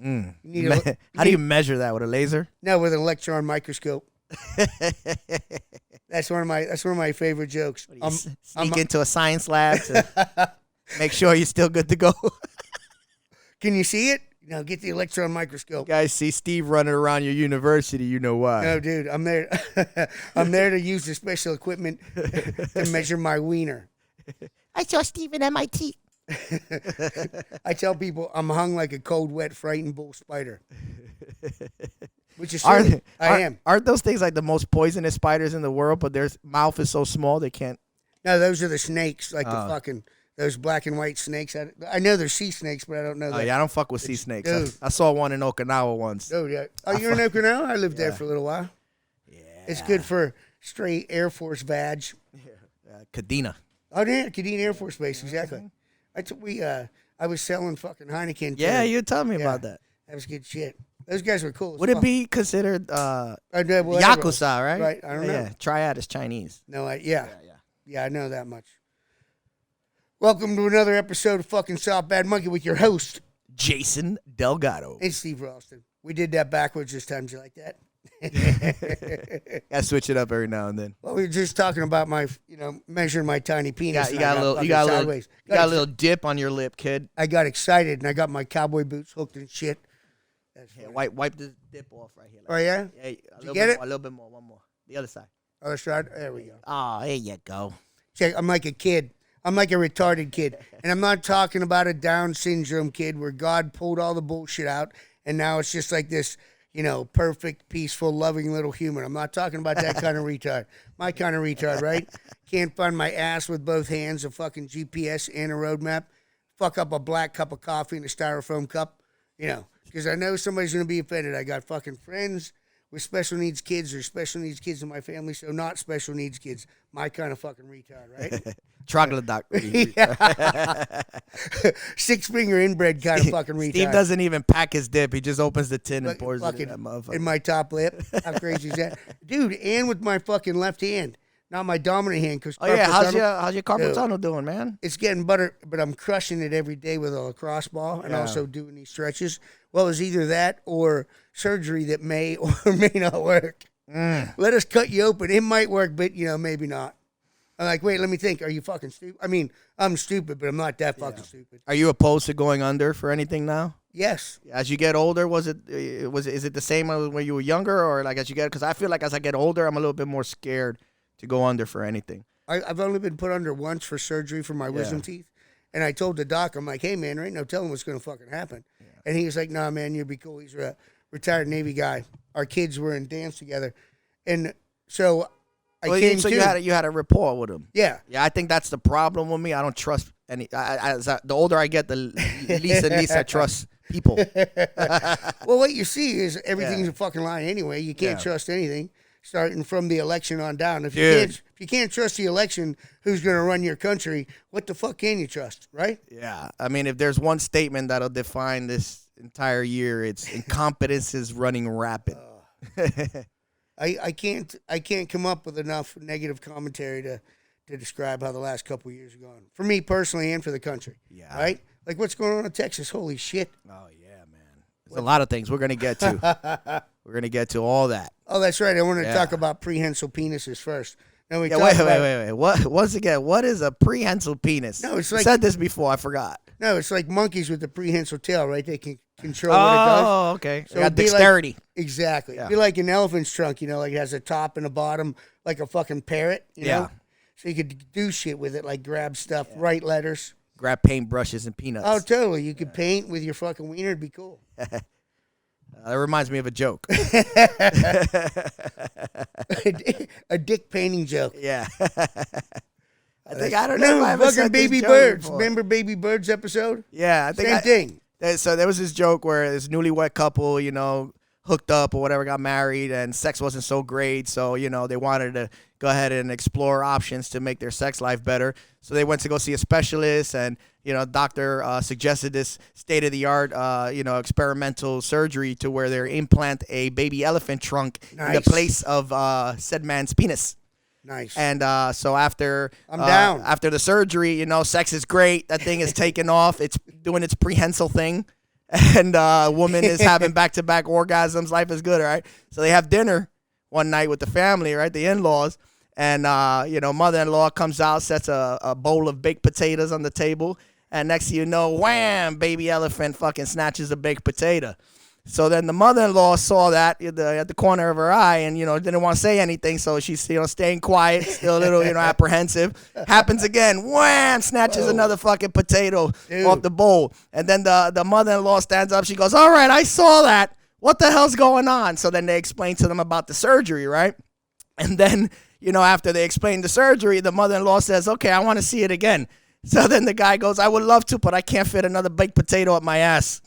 How do you measure that, with a laser? No, with an electron microscope. That's one of my favorite jokes. Sneak into a science lab to make sure you're still good to go. Can you see it? No, get the electron microscope. You guys see Steve running around your university, you know why. No, dude, I'm there. I'm there to use the special equipment to measure my wiener. I saw Steve at MIT. I tell people I'm hung like a cold, wet, frightened bull spider. Which is true. I am. Aren't those things like the most poisonous spiders in the world, but their mouth is so small they can't? No, those are the snakes, like the fucking, those black and white snakes. I know they're sea snakes, but I don't know that. Oh, yeah, I don't fuck with sea snakes. I saw one in Okinawa once. Dude, yeah. Oh, you're in Okinawa? I lived there for a little while. Yeah. It's good for straight Air Force vag. Kadena. Oh, yeah, Kadena Air Force Base, exactly. I was selling fucking Heineken. Yeah, you told me about that. That was good shit. Those guys were cool. Would it be considered Yakuza, right? Right, I don't know. Yeah, Triad is Chinese. No, yeah, I know that much. Welcome to another episode of fucking Soft Bad Monkey with your host, Jason Delgado. And Steve Ralston. We did that backwards this time. Did you like that? I switch it up every now and then. Well, we were just talking about my, measuring my tiny penis. You got a little dip on your lip, kid. I got excited and I got my cowboy boots hooked and shit. Yeah, wipe the dip off right here. Oh, yeah? Yeah, a little bit more, one more. The other side. Other side? There we go. Oh, there you go. Check, I'm like a kid. I'm like a retarded kid. And I'm not talking about a Down syndrome kid where God pulled all the bullshit out and now it's just like this, perfect, peaceful, loving little human. I'm not talking about that kind of retard. My kind of retard, right? Can't find my ass with both hands, a fucking GPS and a roadmap. Fuck up a black cup of coffee in a styrofoam cup, because I know somebody's going to be offended. I got fucking friends with special needs kids or special needs kids in my family, so not special needs kids. My kind of fucking retard, right? Troglodyte. Six-finger inbred kind of fucking retard. Steve doesn't even pack his dip. He just opens the tin and pours it in that motherfucker. In my top lip. How crazy is that? Dude, and with my fucking left hand. Not my dominant hand. How's your carpal tunnel doing, man? It's getting better, but I'm crushing it every day with a lacrosse ball and also doing these stretches. Well, it's either that or surgery that may or may not work. Let us cut you open. It might work, but, maybe not. I'm like, wait, let me think. Are you fucking stupid? I mean, I'm stupid, but I'm not that fucking stupid. Are you opposed to going under for anything now? Yes. As you get older, is it the same when you were younger, or like as you get? Because I feel like as I get older, I'm a little bit more scared to go under for anything. I've only been put under once for surgery for my wisdom teeth, and I told the doc, I'm like, hey man, there ain't no telling what's gonna fucking happen. Yeah. And he was like, nah man, you'll be cool. He's a retired Navy guy. Our kids were in dance together, and so. You had a rapport with him. Yeah. Yeah, I think that's the problem with me. I don't trust any. The older I get, the least I trust people. Well, what you see is everything's a fucking lie anyway. You can't trust anything, starting from the election on down. If you can't trust the election, who's going to run your country? What the fuck can you trust, right? Yeah. I mean, if there's one statement that'll define this entire year, it's incompetence is running rapid. I can't come up with enough negative commentary to describe how the last couple of years are going. For me personally and for the country. Yeah. Right? Like what's going on in Texas? Holy shit. Oh, yeah, man. There's a lot of things we're going to get to. We're going to get to all that. Oh, that's right. I wanted to talk about prehensile penises first. Wait. Once again, what is a prehensile penis? No, it's like... I said this before. I forgot. No, it's like monkeys with the prehensile tail, right? They can control what it does. Oh, okay. So got dexterity. Exactly. Yeah. It'd be like an elephant's trunk, like it has a top and a bottom, like a fucking parrot, you know? So you could do shit with it, like grab stuff, write letters. Grab paintbrushes and peanuts. Oh, totally. You could paint with your fucking wiener. It'd be cool. That reminds me of a joke. A dick painting joke. Yeah. I don't know. Fucking Baby Birds. Before. Remember Baby Birds episode? Yeah. Same thing. So there was this joke where this newlywed couple, hooked up or whatever, got married, and sex wasn't so great. So, they wanted to go ahead and explore options to make their sex life better. So they went to go see a specialist, and, doctor suggested this state-of-the-art, experimental surgery to where they implant a baby elephant trunk in the place of said man's penis. Nice. And so after down. After the surgery, sex is great. That thing is taking off. It's doing its prehensile thing. and woman is having back-to-back orgasms. Life is good, all right? So they have dinner one night with the family, right? The in-laws. And, mother-in-law comes out, sets a bowl of baked potatoes on the table. And next thing you know, wham, baby elephant fucking snatches a baked potato. So then the mother-in-law saw that at the corner of her eye and, didn't want to say anything. So she's, staying quiet, still a little, apprehensive. Happens again. Wham! Snatches another fucking potato off the bowl. And then the mother-in-law stands up. She goes, all right, I saw that. What the hell's going on? So then they explain to them about the surgery, right? And then, after they explain the surgery, the mother-in-law says, okay, I want to see it again. So then the guy goes, I would love to, but I can't fit another baked potato up my ass.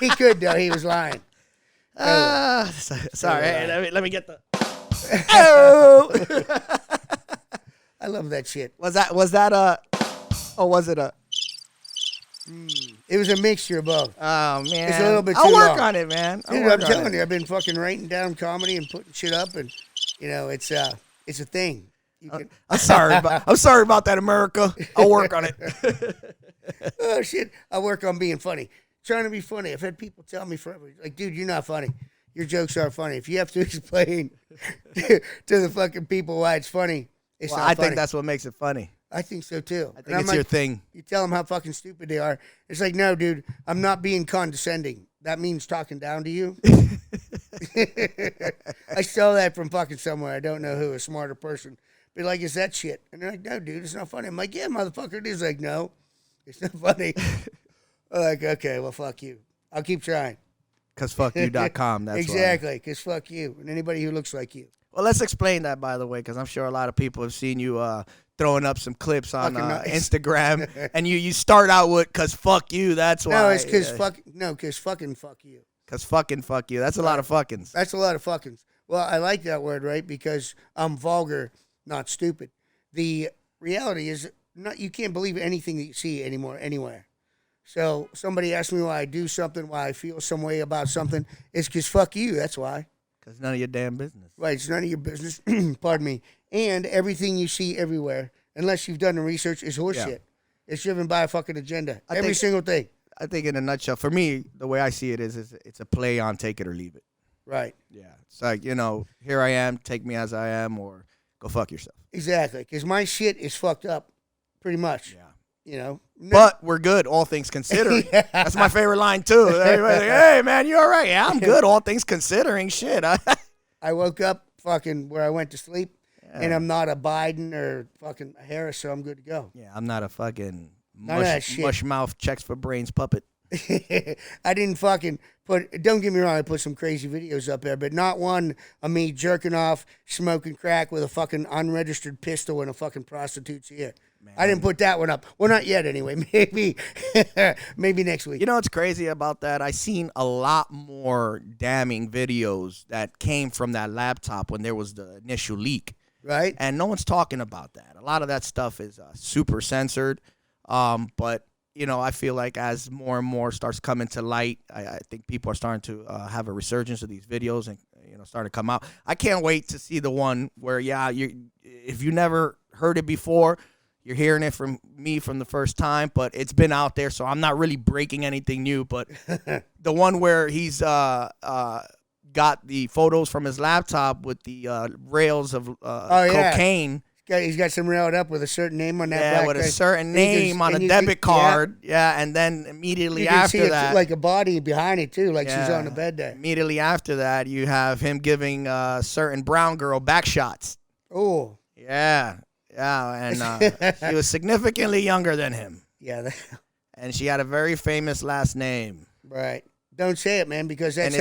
He could, though. He was lying. Sorry. Hey, let me get the... Oh! I love that shit. Was that a... Oh, was it a... It was a mixture of both. Oh, man. It's a little bit too I'll work long. on it, man. Dude, I'm telling you, I've been fucking writing down comedy and putting shit up, and, it's a thing. I'm sorry about that, America. I'll work on it. Oh, shit. I work on being funny. Trying to be funny. I've had people tell me forever, like, dude, you're not funny. Your jokes aren't funny. If you have to explain to the fucking people why it's funny, it's not funny. I think that's what makes it funny. I think so, too. I think it's your thing. You tell them how fucking stupid they are. It's like, no, dude, I'm not being condescending. That means talking down to you. I stole that from fucking somewhere. I don't know who, a smarter person. Be like, is that shit? And they're like, no, dude, it's not funny. I'm like, yeah, motherfucker, it is. Like, no, it's not funny. I'm like, okay, well, fuck you. I'll keep trying. Because fuckyou.com, that's exactly, because fuck you and anybody who looks like you. Well, let's explain that, by the way, because I'm sure a lot of people have seen you throwing up some clips on Instagram, and you start out with "cause fuck you." That's why. No, it's because fucking fuck you. Cause fucking fuck you. That's a lot of fuckings. That's a lot of fuckings. Well, I like that word, right? Because I'm vulgar, not stupid. The reality is, you can't believe anything that you see anymore, anywhere. So somebody asks me why I do something, why I feel some way about something. It's because fuck you. That's why. It's none of your damn business. Right, it's none of your business. Pardon me. And everything you see everywhere, unless you've done the research, is horseshit. Yeah. It's driven by a fucking agenda. Every single thing. I think in a nutshell, for me, the way I see it is it's a play on take it or leave it. Right. Yeah. It's like, here I am, take me as I am, or go fuck yourself. Exactly, because my shit is fucked up, pretty much. Yeah. But we're good, all things considering. Yeah. That's my favorite line, too. Everybody's like, hey, man, you all right? Yeah, I'm good, all things considering. Shit. I woke up fucking where I went to sleep, and I'm not a Biden or fucking a Harris, so I'm good to go. Yeah, I'm not a fucking mush mouth checks for brains puppet. I didn't fucking don't get me wrong, I put some crazy videos up there, but not one of me jerking off, smoking crack with a fucking unregistered pistol in a fucking prostitute's ear. Man. I didn't put that one up. Well, not yet anyway. Maybe next week. You know what's crazy about that? I seen a lot more damning videos that came from that laptop when there was the initial leak. Right. And no one's talking about that. A lot of that stuff is super censored. But, I feel like as more and more starts coming to light, I think people are starting to have a resurgence of these videos and, starting to come out. I can't wait to see the one where, if you never heard it before, you're hearing it from me from the first time, but it's been out there, so I'm not really breaking anything new. But the one where he's got the photos from his laptop with the rails of cocaine. He's got some railed up with a certain name on that. Yeah, with a certain name on a debit card. Yeah, and then immediately after that, like a body behind it too, like she's on the bed there. Immediately after that, you have him giving a certain brown girl back shots. Oh. Yeah. Yeah, and she was significantly younger than him. Yeah. And she had a very famous last name. Right. Don't say it, man, because that's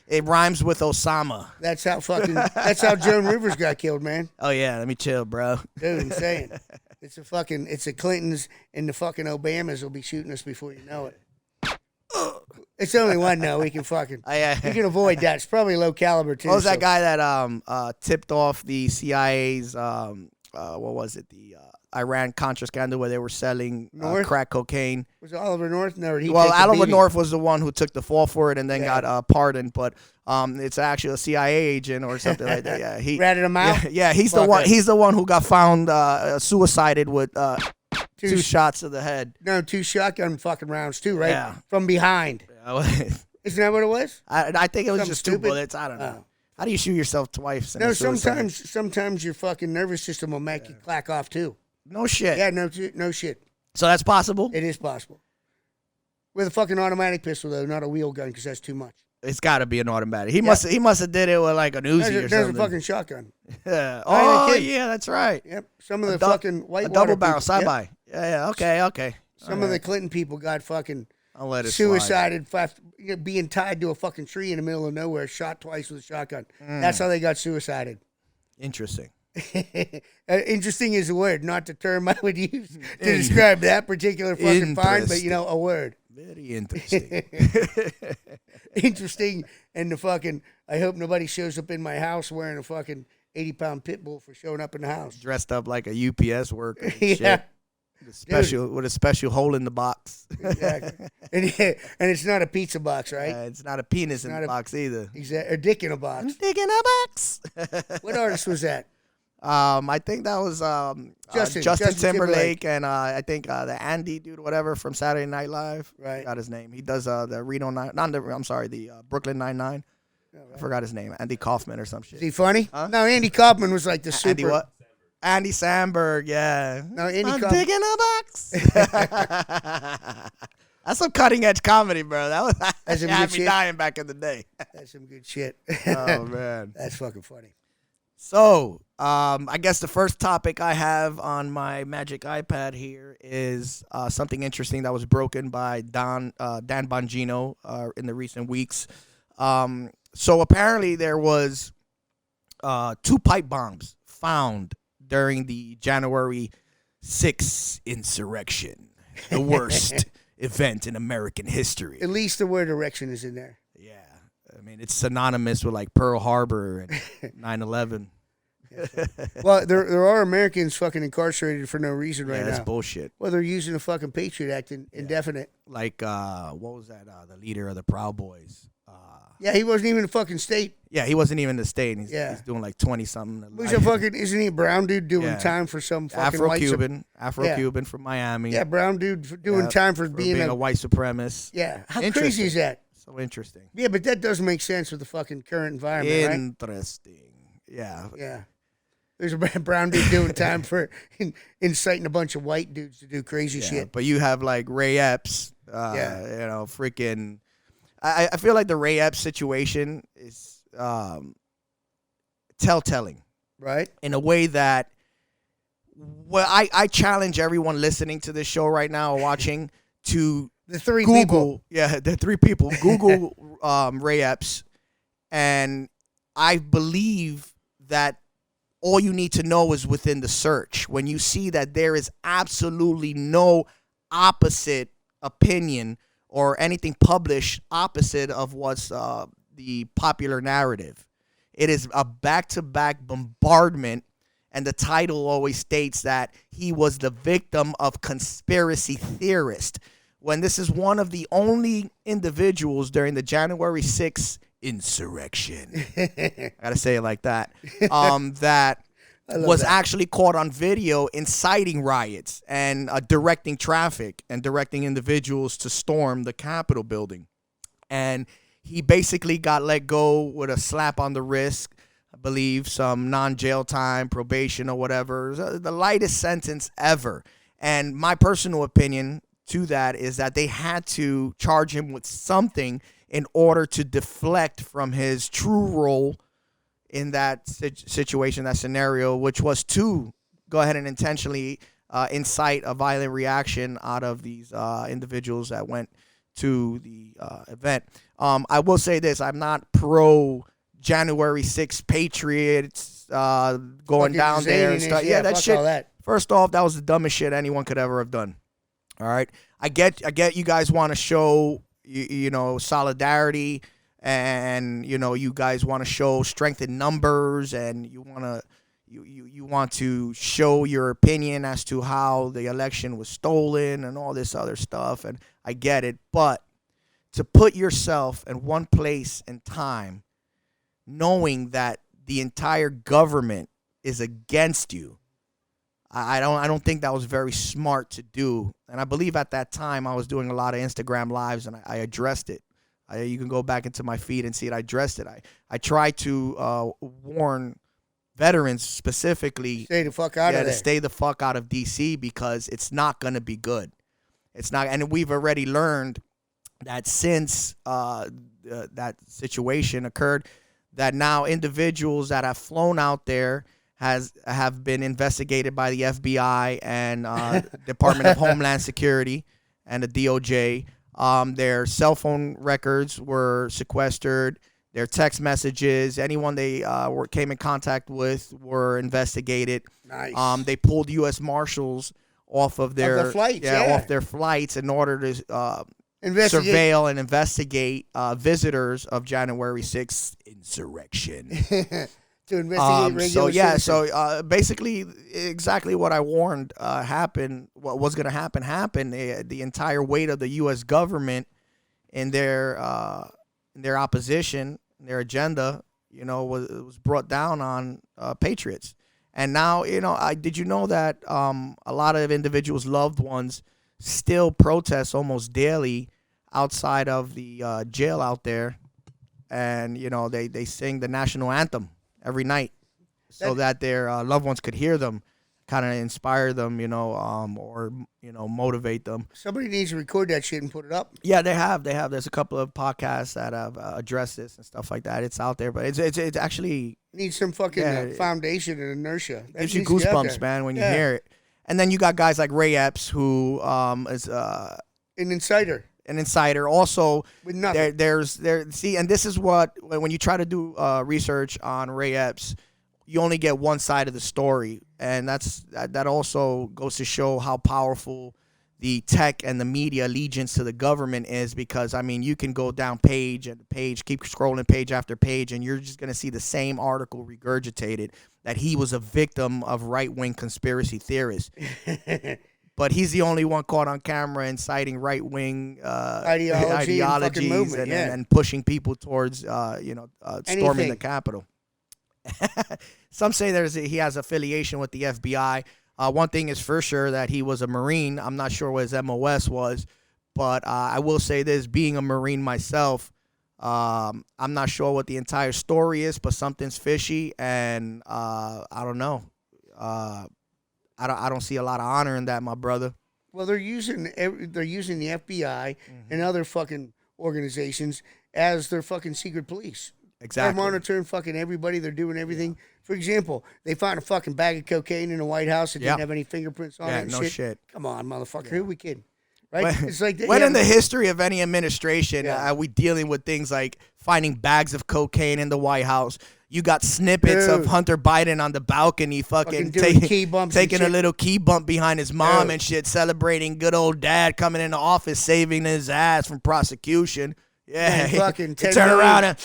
it rhymes with Osama. That's how Joan Rivers got killed, man. Oh yeah, let me chill, bro. Dude, I'm saying. It's the Clintons and the fucking Obamas will be shooting us before you know it. It's only one though. We can fucking we can avoid that. It's probably low caliber too. What was that guy that tipped off the CIA's what was it? The Iran-Contra scandal where they were selling crack cocaine. Was it Oliver North? No, Oliver North was the one who took the fall for it and then got pardoned. But it's actually a CIA agent or something like that. Yeah, he ratted him out. Yeah, he's the one. He's the one who got found suicided with 2 shots to the head. No, 2 shotgun fucking rounds too, right? Yeah. From behind. Isn't that what it was? I think it was Something just stupid? 2 bullets. I don't know. How do you shoot yourself twice? No, sometimes your fucking nervous system will make you clack off too. No shit. Yeah, no shit. So that's possible? It is possible. With a fucking automatic pistol though, not a wheel gun, because that's too much. It's got to be an automatic. He must have did it with like an Uzi or something. There's a fucking shotgun. Yeah. Oh yeah, that's right. Yep. Some of the fucking white a double barrel side by. Yeah. Okay. Some of the Clinton people got fucking I'll let it suicided, being tied to a fucking tree in the middle of nowhere, shot twice with a shotgun. That's how they got suicided. Interesting. Interesting is a word, not the term I would use to describe that particular fucking find, but a word. Very interesting. Interesting, and the fucking, I hope nobody shows up in my house wearing a fucking 80-pound pit bull for showing up in the house. Dressed up like a UPS worker. And yeah. Shit. With a special hole in the box. Exactly. And it's not a pizza box, right? It's not a penis in the box either. Exactly. A dick in a box. Dick in a box. What artist was that? I think that was Justin Timberlake, and I think the Andy dude, whatever, from Saturday Night Live. Right. I forgot his name. He does the Brooklyn Nine-Nine. Oh, right. I forgot his name. Andy Kaufman or some shit. Is he funny? Huh? No, Andy Kaufman was like the super. Andy what? Andy Samberg, yeah. No, Andy Kaufman. Dick in a box. That's some cutting edge comedy, bro. That had me dying back in the day. That's some good shit. Oh man, that's fucking funny. So, I guess the first topic I have on my magic iPad here is something interesting that was broken by Dan Bongino in the recent weeks. So apparently there was 2 pipe bombs found during the January 6th insurrection, the worst event in American history. At least the word erection is in there. Yeah. I mean, it's synonymous with like Pearl Harbor and 9/11. Well, there are Americans fucking incarcerated for no reason right now. That's bullshit. Well, they're using the fucking Patriot Act indefinite. Like, what was that? The leader of the Proud Boys. Yeah, he wasn't even a fucking state. Yeah, he wasn't even in the state. He's doing like 20-something. Who's a fucking, isn't he a brown dude doing time for some fucking Afro-Cuban from Miami. Yeah, brown dude doing time for being a white supremacist. Yeah, how crazy is that? So interesting. Yeah, but that doesn't make sense with the fucking current environment, right? Interesting. Yeah. Yeah. There's a brown dude doing time for inciting a bunch of white dudes to do crazy shit. But you have like Ray Epps, freaking... I feel like the Ray Epps situation is telltale, right? In a way that, well, I challenge everyone listening to this show right now or watching to the 3 Google, people. Yeah, the 3 people. Google Ray Epps, and I believe that all you need to know is within the search. When you see that there is absolutely no opposite opinion or anything published opposite of what's the popular narrative. It is a back-to-back bombardment, and the title always states that he was the victim of conspiracy theorists, when this is one of the only individuals during the January 6th insurrection. I gotta say it like that. That was actually caught on video inciting riots and directing traffic and directing individuals to storm the Capitol building. And he basically got let go with a slap on the wrist, I believe, some non-jail time, probation or whatever. The lightest sentence ever. And my personal opinion to that is that they had to charge him with something in order to deflect from his true role in that situation, that scenario, which was to go ahead and intentionally incite a violent reaction out of these individuals that went to the event. I will say this: I'm not pro January 6th Patriots going down there and stuff. Yeah, that shit. First off, that was the dumbest shit anyone could ever have done. All right, I get you guys want to show you know solidarity. And you guys want to show strength in numbers, and you want to show your opinion as to how the election was stolen and all this other stuff. And I get it, but to put yourself in one place and time, knowing that the entire government is against you, I don't think that was very smart to do. And I believe at that time I was doing a lot of Instagram lives, and I addressed it. You can go back into my feed and see it. I addressed it. I tried to warn veterans specifically, stay the fuck out of there. To stay the fuck out of DC, because it's not going to be good. It's not, and we've already learned that since that situation occurred, that now individuals that have flown out there have been investigated by the FBI and Department of Homeland Security and the DOJ. Their cell phone records were sequestered. Their text messages, anyone they came in contact with, were investigated. Nice. They pulled U.S. Marshals off of their flights, off their flights in order to surveil and investigate visitors of January 6th insurrection. To investigate regular so basically exactly what I warned happened. What was going to happen happened. The entire weight of the U.S. government in their opposition, their agenda, was brought down on patriots. And now, did you know that a lot of individuals' loved ones still protest almost daily outside of the jail out there, and they sing the national anthem every night so that their loved ones could hear them, kind of inspire them, or motivate them. Somebody needs to record that shit and put it up. Yeah, they have. There's a couple of podcasts that have addressed this and stuff like that. It's out there, but it's actually needs some fucking foundation and inertia. That gives you goosebumps, man, when you hear it. And then you got guys like Ray Epps, who is an insider. An insider. Also, with nothing. And this is what, when you try to do research on Ray Epps, you only get one side of the story, and that also goes to show how powerful the tech and the media allegiance to the government is. Because you can go down page and page, keep scrolling page after page, and you're just gonna see the same article regurgitated that he was a victim of right-wing conspiracy theorists. But he's the only one caught on camera inciting right-wing ideologies and pushing people towards storming the Capitol. Some say he has affiliation with the FBI. One thing is for sure, that he was a Marine. I'm not sure what his MOS was, but I will say this: being a Marine myself, I'm not sure what the entire story is, but something's fishy, and I don't know. I don't see a lot of honor in that, my brother. Well, they're using the FBI and other fucking organizations as their fucking secret police. Exactly. They're monitoring fucking everybody. They're doing everything. Yeah. For example, they found a fucking bag of cocaine in the White House that didn't have any fingerprints on it. And no shit. Come on, motherfucker. Who are we kidding? Right? It's like in the history of any administration are we dealing with things like finding bags of cocaine in the White House? You got snippets of Hunter Biden on the balcony fucking taking a little key bump behind his mom and shit, celebrating good old dad coming into office, saving his ass from prosecution. Yeah, fucking turn around and,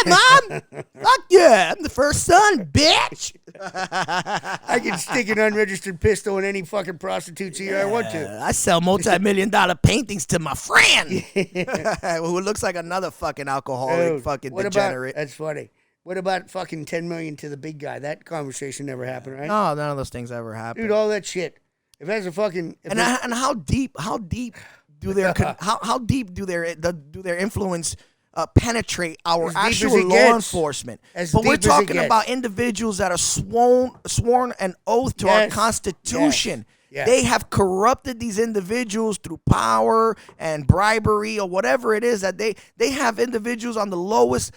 Mom, fuck yeah, I'm the first son, bitch. I can stick an unregistered pistol in any fucking prostitute's ear I want to. I sell multi-million-dollar paintings to my friend, who looks like another fucking alcoholic, fucking degenerate. That's funny. What about fucking $10 million to the big guy? That conversation never happened, right? No, none of those things ever happened. Dude, all that shit. If that's a fucking and how deep do their how deep do their influence penetrate our actual law enforcement? But we're talking about individuals that are sworn an oath to our Constitution. Yes. They have corrupted these individuals through power and bribery or whatever it is that they have individuals on the lowest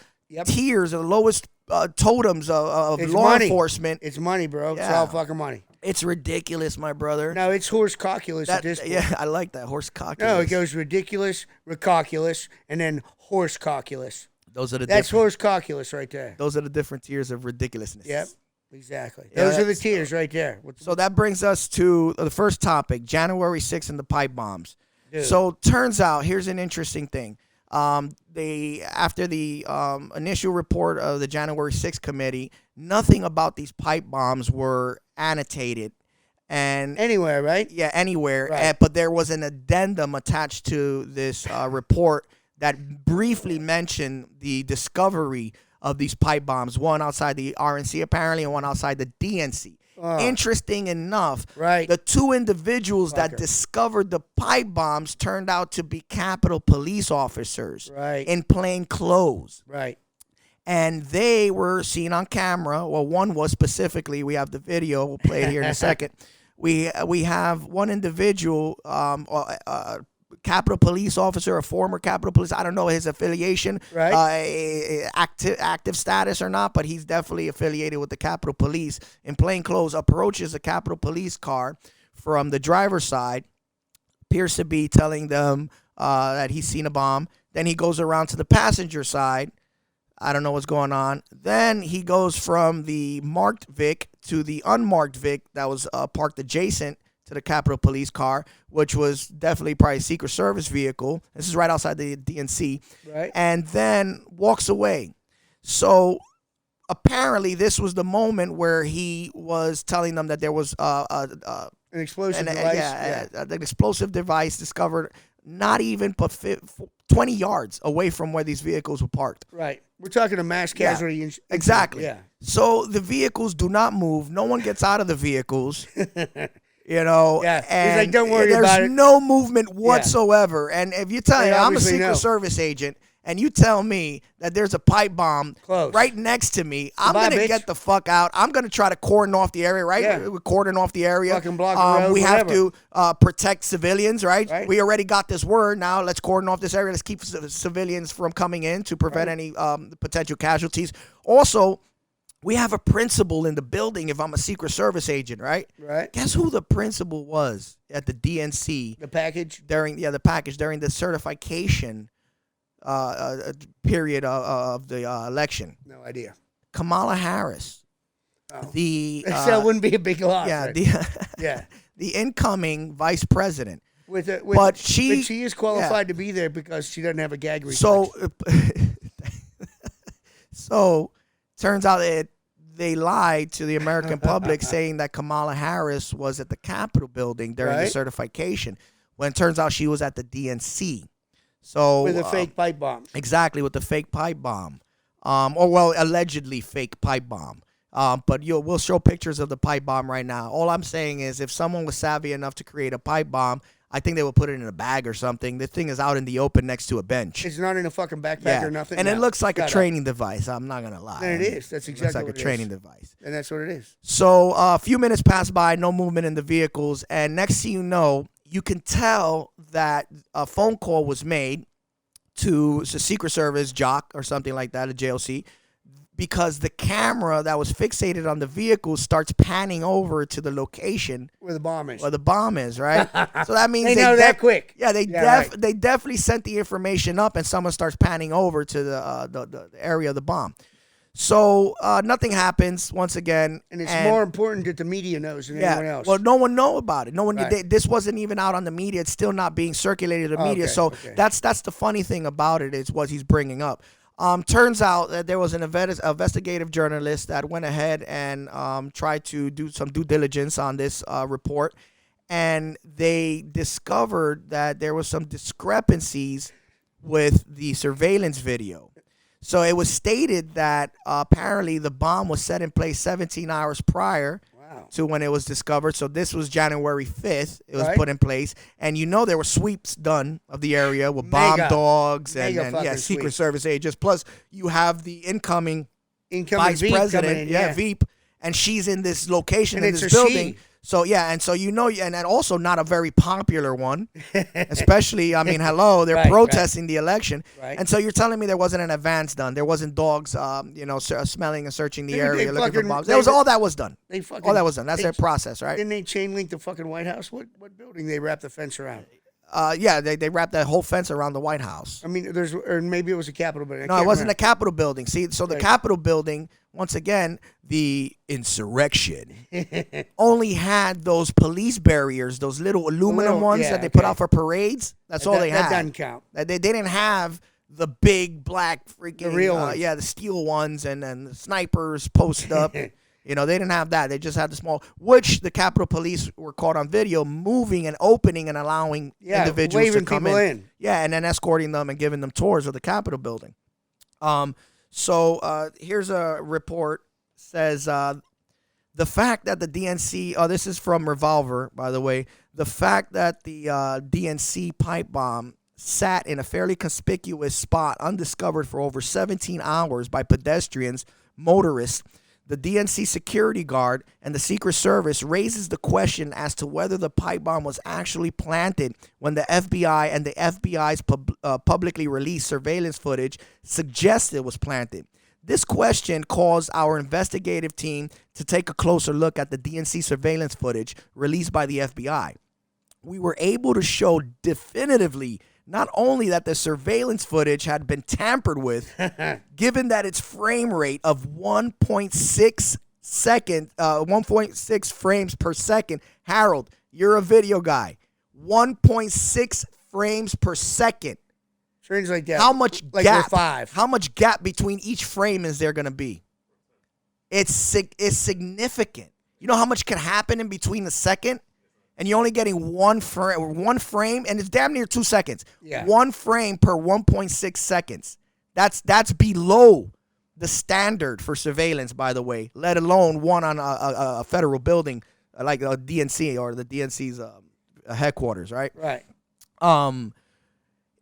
tiers or lowest totems of law enforcement. It's money, bro. It's all fucking money. It's ridiculous, my brother. No, it's horse cockulous at this point. Yeah, I like that, horse cockulous. No, it goes ridiculous, recockulous, and then horse cockulous. That's horse cockulous right there. Those are the different tiers of ridiculousness. Yep, exactly. Those are the tiers right there. So that brings us to the first topic, January 6th and the pipe bombs. Dude. So turns out, here's an interesting thing. After the initial report of the January 6th committee, nothing about these pipe bombs were annotated. And anywhere, right? Yeah, anywhere. Right. But there was an addendum attached to this report that briefly mentioned the discovery of these pipe bombs, one outside the RNC apparently and one outside the DNC. Interesting enough, Right. the two individuals that discovered the pipe bombs turned out to be Capitol Police officers in plain clothes. Right. And they were seen on camera. Well, one was specifically. We have the video. We'll play it here in a second. We have one individual, Capitol Police officer, a former Capitol Police. I don't know his affiliation, active status or not, but he's definitely affiliated with the Capitol Police. In plain clothes, approaches a Capitol Police car from the driver's side. Appears to be telling them that he's seen a bomb. Then he goes around to the passenger side. I don't know what's going on. Then he goes from the marked Vic to the unmarked Vic that was parked adjacent to the Capitol Police car, which was definitely probably a Secret Service vehicle. This is right outside the DNC. Right. And then walks away. So apparently this was the moment where he was telling them that there was an explosive device. An explosive device discovered not even 20 yards away from where these vehicles were parked. Right. We're talking a mass casualty. Exactly. Yeah. So the vehicles do not move. No one gets out of the vehicles. You know, Yeah. and He's like, don't worry about it. There's no movement whatsoever. And if you tell me, I'm a Secret Service agent, and you tell me that there's a pipe bomb right next to me, I'm going to get the fuck out. I'm going to try to cordon off the area, right? Yeah. We're cordoning off the area. Fucking block the road, we have whatever. to protect civilians, right? We already got this word. Now let's cordon off this area. Let's keep civilians from coming in to prevent any potential casualties. Also, we have a principal in the building if I'm a Secret Service agent, right? Right. Guess who the principal was at the DNC? The package? During the certification period of the election. No idea. Kamala Harris. Oh. That wouldn't be a big loss. Yeah, right? the incoming vice president. But she is qualified to be there because she doesn't have a gag reflex. So turns out that they lied to the American public saying that Kamala Harris was at the Capitol building during the certification, when it turns out she was at the DNC. So with a fake pipe bomb. Exactly, with the fake pipe bomb. Allegedly fake pipe bomb. But we'll show pictures of the pipe bomb right now. All I'm saying is if someone was savvy enough to create a pipe bomb, I think they would put it in a bag or something. The thing is out in the open next to a bench. It's not in a fucking backpack or nothing. And it looks like a training device. I'm not going to lie. And it is. That's exactly what it is. It looks like a training device. And that's what it is. So a few minutes pass by, no movement in the vehicles. And next thing you know, you can tell that a phone call was made to a Secret Service jock or something like that, a JOC, because the camera that was fixated on the vehicle starts panning over to the location where the bomb is. Right? So that means they know that quick. Yeah, they definitely sent the information up, and someone starts panning over to the area of the bomb. So nothing happens once again, and it's more important that the media knows than anyone else. Well, no one know about it. No one. This wasn't even out on the media. It's still not being circulated to the media. So that's the funny thing about it is what he's bringing up. Turns out that there was an investigative journalist that went ahead and tried to do some due diligence on this report, and they discovered that there was some discrepancies with the surveillance video. So it was stated that apparently the bomb was set in place 17 hours prior to when it was discovered. So this was January 5th. It was put in place. And there were sweeps done of the area with bomb dogs and Secret Service agents. Plus, you have the incoming vice Veep president, Veep, and she's in this location in this building. So, and also not a very popular one, especially, they're protesting the election. Right. And so you're telling me there wasn't an advance done. There wasn't dogs, smelling and searching the area looking for bombs. All that was done. All that was done. That's their process, right? Didn't they chain link the fucking White House? What building they wrapped the fence around? They wrapped that whole fence around the White House. I mean, or maybe it was a Capitol building. No, it wasn't a Capitol building. See, so the Capitol building, once again, the Insurrection only had those police barriers, those little aluminum ones that they put out for parades. That's all they had. That doesn't count. They didn't have the big black freaking, the real ones. The steel ones and the snipers posted up. They didn't have that. They just had the small, which the Capitol Police were caught on video moving and opening and allowing individuals to come in. Yeah, and then escorting them and giving them tours of the Capitol building. So here's a report. Says The fact that the DNC, this is from Revolver, by the way, the fact that the DNC pipe bomb sat in a fairly conspicuous spot undiscovered for over 17 hours by pedestrians, motorists, the DNC security guard, and the Secret Service raises the question as to whether the pipe bomb was actually planted when the FBI and the FBI's publicly released surveillance footage suggests it was planted. This question caused our investigative team to take a closer look at the DNC surveillance footage released by the FBI. We were able to show definitively not only that the surveillance footage had been tampered with, given that its frame rate of 1.6 frames per second. Harold, you're a video guy. 1.6 frames per second. Strange like that. How much like gap? 5. How much gap between each frame is there going to be? It's significant. You know how much can happen in between a second? And you're only getting one frame, and it's damn near 2 seconds. Yeah. 1 frame per 1.6 seconds. That's below the standard for surveillance, by the way, let alone one on a federal building like a DNC or the DNC's headquarters, right? Right.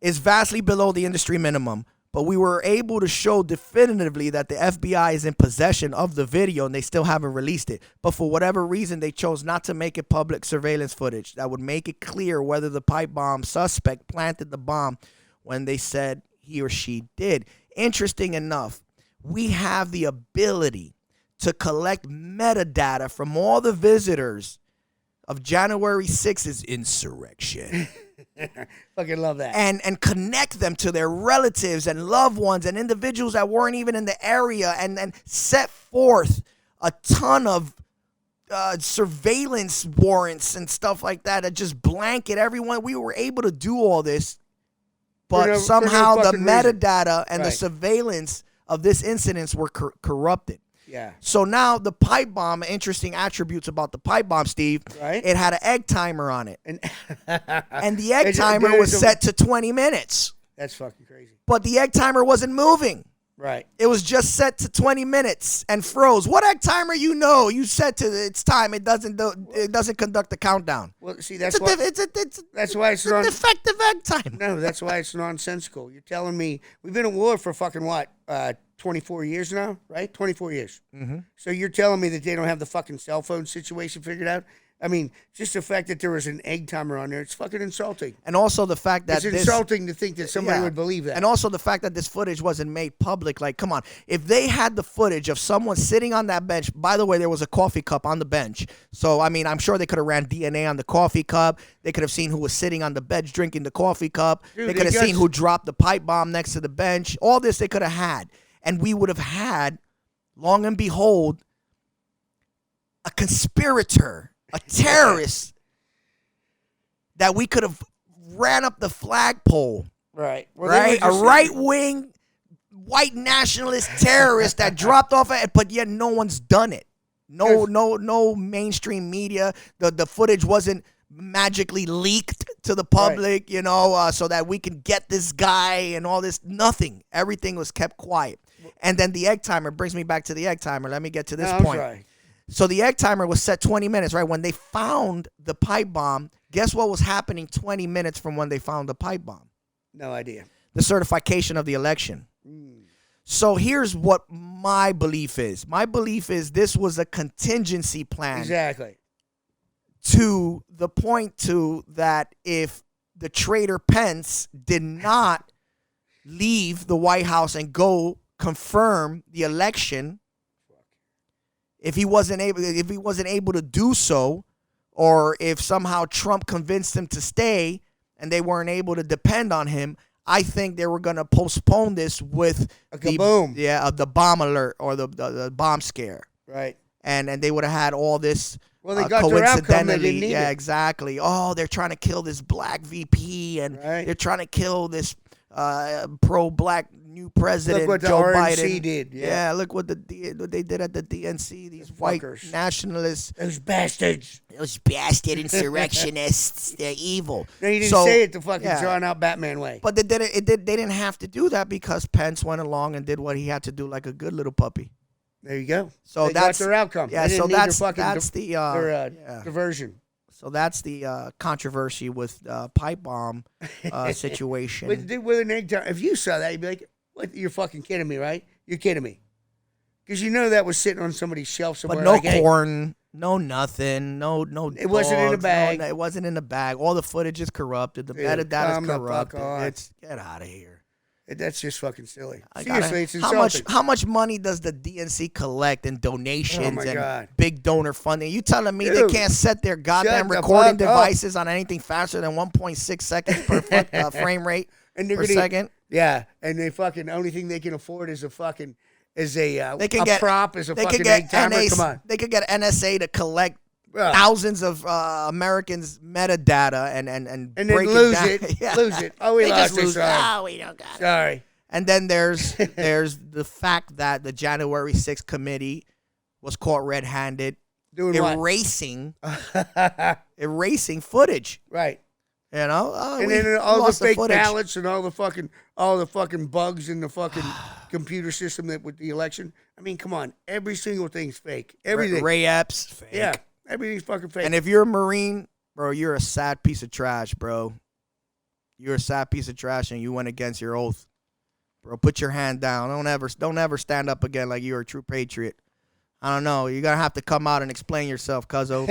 Is vastly below the industry minimum, but we were able to show definitively that the FBI is in possession of the video and they still haven't released it. But for whatever reason, they chose not to make it public surveillance footage that would make it clear whether the pipe bomb suspect planted the bomb when they said he or she did. Interesting enough, we have the ability to collect metadata from all the visitors of January 6th's insurrection. Fucking love that. And connect them to their relatives and loved ones and individuals that weren't even in the area, and set forth a ton of surveillance warrants and stuff like that just blanket everyone. We were able to do all this, but somehow the metadata and the surveillance of this incident were corrupted. Yeah. So now the pipe bomb, interesting attributes about the pipe bomb, Steve. Right. It had an egg timer on it. And the egg It's- timer it's was a- set to 20 minutes. That's fucking crazy. But the egg timer wasn't moving. Right. It was just set to 20 minutes and froze. What egg timer you set to its time? It doesn't conduct the countdown. Well, see, that's why it's a defective egg timer. No, that's why it's nonsensical. You're telling me we've been at war for fucking what? 24 years now, right? 24 years. Mm-hmm. So you're telling me that they don't have the fucking cell phone situation figured out? I mean, just the fact that there was an egg timer on there, it's fucking insulting. And also the fact that it's insulting to think that somebody would believe that. And also the fact that this footage wasn't made public. Like, come on. If they had the footage of someone sitting on that bench, by the way, there was a coffee cup on the bench. So, I mean, I'm sure they could have ran DNA on the coffee cup. They could have seen who was sitting on the bench drinking the coffee cup. Dude, they could have seen who dropped the pipe bomb next to the bench. All this they could have had. And we would have had, long and behold, a conspirator, a terrorist that we could have ran up the flagpole. Right. Well, right? A right-wing, white nationalist terrorist that dropped off it, but yet no one's done it. No mainstream media. The footage wasn't magically leaked to the public, right. So that we can get this guy and all this. Nothing. Everything was kept quiet. And then the egg timer brings me back to the egg timer. Let me get to this point. Sorry. So the egg timer was set 20 minutes, right? When they found the pipe bomb, guess what was happening 20 minutes from when they found the pipe bomb? No idea. The certification of the election. So here's what my belief is. My belief is this was a contingency plan. Exactly. To the point that if the traitor Pence did not leave the White House and go confirm the election, if he wasn't able to do so, or if somehow Trump convinced him to stay and they weren't able to depend on him, I think they were going to postpone this with the bomb alert or the bomb scare. Right. And they would have had all this. Well, they got their outcome. They didn't need it. Exactly. Oh, they're trying to kill this black VP, and they're trying to kill this pro-black new president, look what Joe the RNC Biden. did. Yeah, look what they did at the DNC. These white nationalists. Those bastards. Those bastard insurrectionists. They're evil. No, you didn't say it the fucking drawn-out Batman way. But they didn't have to do that because Pence went along and did what he had to do like a good little puppy. There you go. So they that's got their outcome. Yeah, they so didn't need that's their fucking that's the their diversion. So that's the controversy with pipe bomb situation. With an egg time, if you saw that, you'd be like, "What? You're fucking kidding me, right? You're kidding me." Because you know that was sitting on somebody's shelf somewhere. But no like, corn, no nothing, no. It wasn't in a bag. No, it wasn't in the bag. All the footage is corrupted. The metadata is corrupted. Get out of here. That's just fucking silly. Seriously, it's insulting. How much money does the DNC collect in donations and big donor funding? You telling me they can't set their goddamn recording devices on anything faster than 1.6 seconds per frame rate per second? Yeah, and they fucking only thing they can afford is a fucking prop is a fucking egg timer. Come on, they could get NSA to collect thousands of Americans' metadata and then lose it. Yeah. Lose it. Oh, we lost it. Sorry. Oh, we don't got it. Sorry. And then there's the fact that the January 6th committee was caught red-handed erasing footage. Right. You know, and then all the fake ballots and all the fucking bugs in the fucking computer system that with the election. I mean, come on, every single thing's fake. Everything. Ray Epps, fake. Yeah, everything's fucking fake. And if you're a Marine, bro, you're a sad piece of trash, bro. You're a sad piece of trash, and you went against your oath, bro. Put your hand down. Don't ever stand up again like you're a true patriot. I don't know. You're gonna have to come out and explain yourself, cuzzo.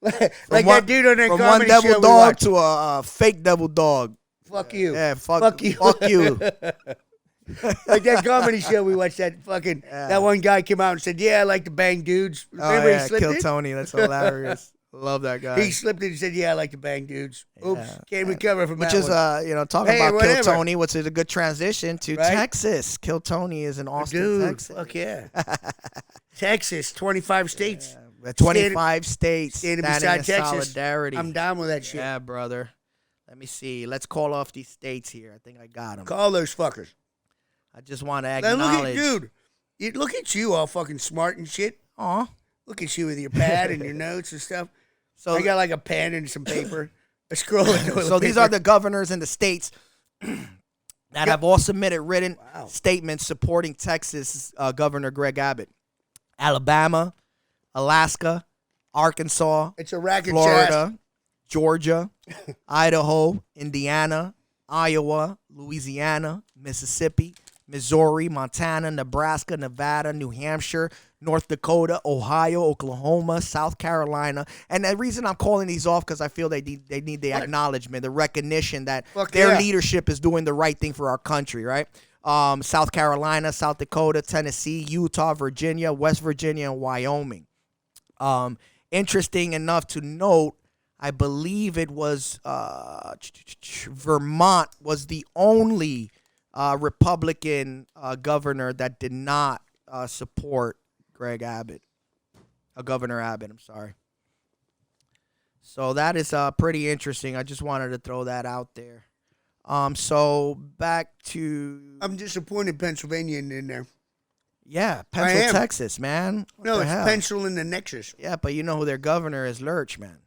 But like that dude on that comedy show. From one devil dog to a fake devil dog. Fuck you. Yeah, fuck you. Fuck you. Like that comedy show we watched, that one guy came out and said, "Yeah, I like to bang dudes." Remember he slipped Kill it? Tony. That's hilarious. Love that guy. He slipped it and said, "Yeah, I like to bang dudes." Oops, can't recover from that. Which is, talking about Kill Tony, which is a good transition to Texas. Kill Tony is in Austin, Texas. Fuck yeah. Texas, 25 states. Yeah. 25 states standing beside Texas. Solidarity. I'm down with that shit. Yeah, brother. Let me see. Let's call off these states here. I think I got them. Call those fuckers. I just want to acknowledge. Look at you all fucking smart and shit. Aw. Look at you with your pad and your notes and stuff. So I got like a pen and some paper. A scroll. So these are the governors in the states that have all submitted written statements supporting Texas Governor Greg Abbott. Alabama, Alaska, Arkansas, it's a racket Florida, Georgia, Idaho, Indiana, Iowa, Louisiana, Mississippi, Missouri, Montana, Nebraska, Nevada, New Hampshire, North Dakota, Ohio, Oklahoma, South Carolina. And the reason I'm calling these off because I feel they need the acknowledgement, the recognition that their leadership is doing the right thing for our country, right? South Carolina, South Dakota, Tennessee, Utah, Virginia, West Virginia, and Wyoming. Interesting enough to note, I believe it was Vermont was the only Republican governor that did not support Greg Abbott. Governor Abbott, I'm sorry. So that is pretty interesting. I just wanted to throw that out there. So back to... I'm disappointed Pennsylvania in there. Yeah, Pencil, Texas, man. No, it's Pencil in the Nexus. Yeah, but you know who their governor is? Lurch, man.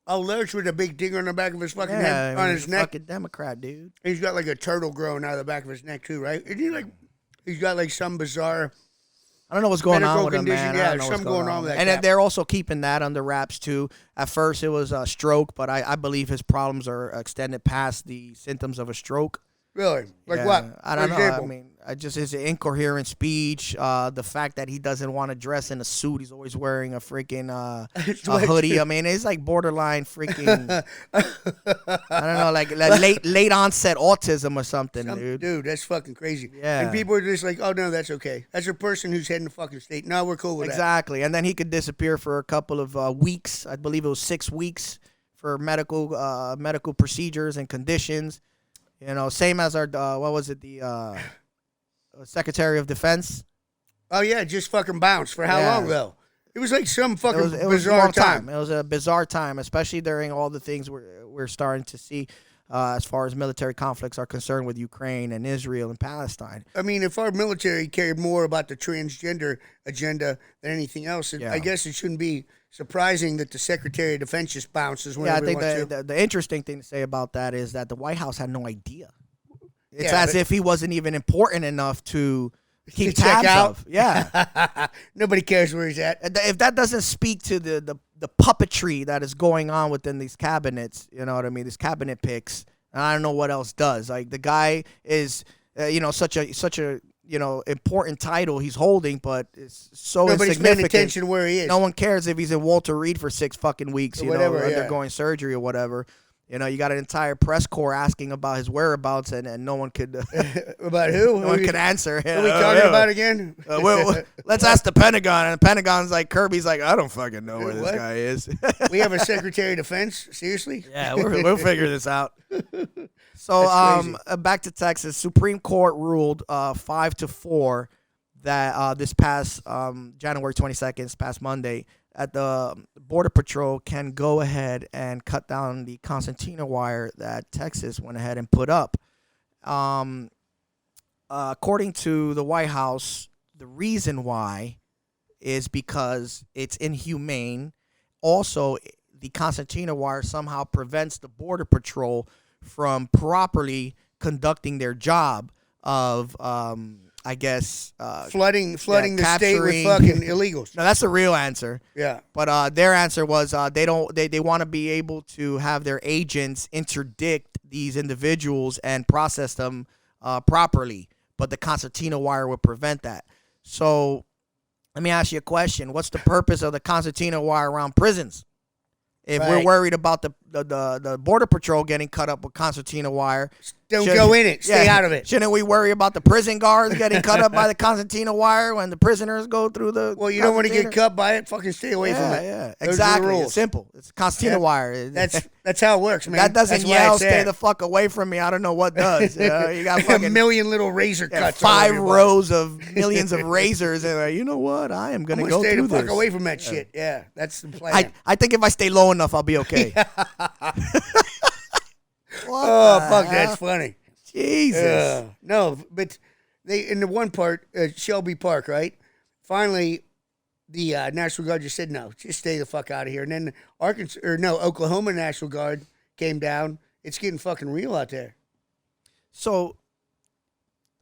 Oh, Lurch with a big ding on the back of his fucking head, on his neck. Fucking Democrat, dude. He's got like a turtle growing out of the back of his neck too, right? Isn't he like? He's got like some bizarre. I don't know what's going on with him, man. Yeah, there's something going on with that. And they're also keeping that under wraps too. At first, it was a stroke, but I believe his problems are extended past the symptoms of a stroke. Really? Like what? I don't know. I mean, his incoherent speech, the fact that he doesn't want to dress in a suit. He's always wearing a freaking a hoodie. I mean, it's like borderline freaking, I don't know, like late onset autism or something, dude. Dude, that's fucking crazy. Yeah. And people are just like, oh, no, that's okay. That's a person who's heading the fucking state. No, we're cool with that. Exactly. And then he could disappear for a couple of weeks. I believe it was 6 weeks for medical procedures and conditions. You know, same as our, what was it, the Secretary of Defense? Oh, yeah, just fucking bounced. For how long, though? It was like some fucking bizarre time. It was a bizarre time, especially during all the things we're starting to see as far as military conflicts are concerned with Ukraine and Israel and Palestine. I mean, if our military cared more about the transgender agenda than anything else, I guess it shouldn't be surprising that the Secretary of Defense just bounces whenever he wants to. The interesting thing to say about that is that the White House had no idea. It's as if he wasn't even important enough to keep To check tabs out. of. Yeah. Nobody cares where he's at. If that doesn't speak to the puppetry that is going on within these cabinets, you know what I mean? These cabinet picks, and I don't know what else does. Like the guy is, such a important title he's holding, but it's so Nobody's paying insignificant. attention where he is. No one cares if he's in Walter Reed for 6 fucking weeks, Whatever, undergoing surgery or whatever. You got an entire press corps asking about his whereabouts, and no one could. About who? No one could answer. What are we talking about again? Let's ask the Pentagon, and the Pentagon's like, Kirby's like, I don't fucking know where this guy is. We have a Secretary of Defense? Seriously? Yeah, we'll figure this out. So, back to Texas. Supreme Court ruled 5-4 that this past January 22nd, this past Monday, that the Border Patrol can go ahead and cut down the concertina wire that Texas went ahead and put up. According to the White House, the reason why is because it's inhumane. Also, the concertina wire somehow prevents the Border Patrol from properly conducting their job of flooding the state with fucking illegals. No, that's the real answer. Yeah. But their answer was they want to be able to have their agents interdict these individuals and process them properly. But the concertina wire would prevent that. So let me ask you a question. What's the purpose of the concertina wire around prisons? If we're worried about the Border Patrol getting cut up with concertina wire, don't go in it. Stay out of it. Shouldn't we worry about the prison guards getting cut up by the concertina wire when the prisoners go through the? Well, you don't want to get cut by it. Fucking stay away from it. Yeah, exactly. It's simple. It's concertina wire. That's how it works, man. That doesn't yell, "Stay the fuck away from me." I don't know what does. You got fucking a million little razor cuts. 5 rows of millions of razors, and you know what? I am gonna go stay through the fuck this. away from that shit. Yeah, that's the plan. I think if I stay low enough, I'll be okay. Oh, fuck, that's funny. Jesus. No, but they in the one part, Shelby Park, right? Finally, the National Guard just said no, just stay the fuck out of here. And then Oklahoma National Guard came down. It's getting fucking real out there. So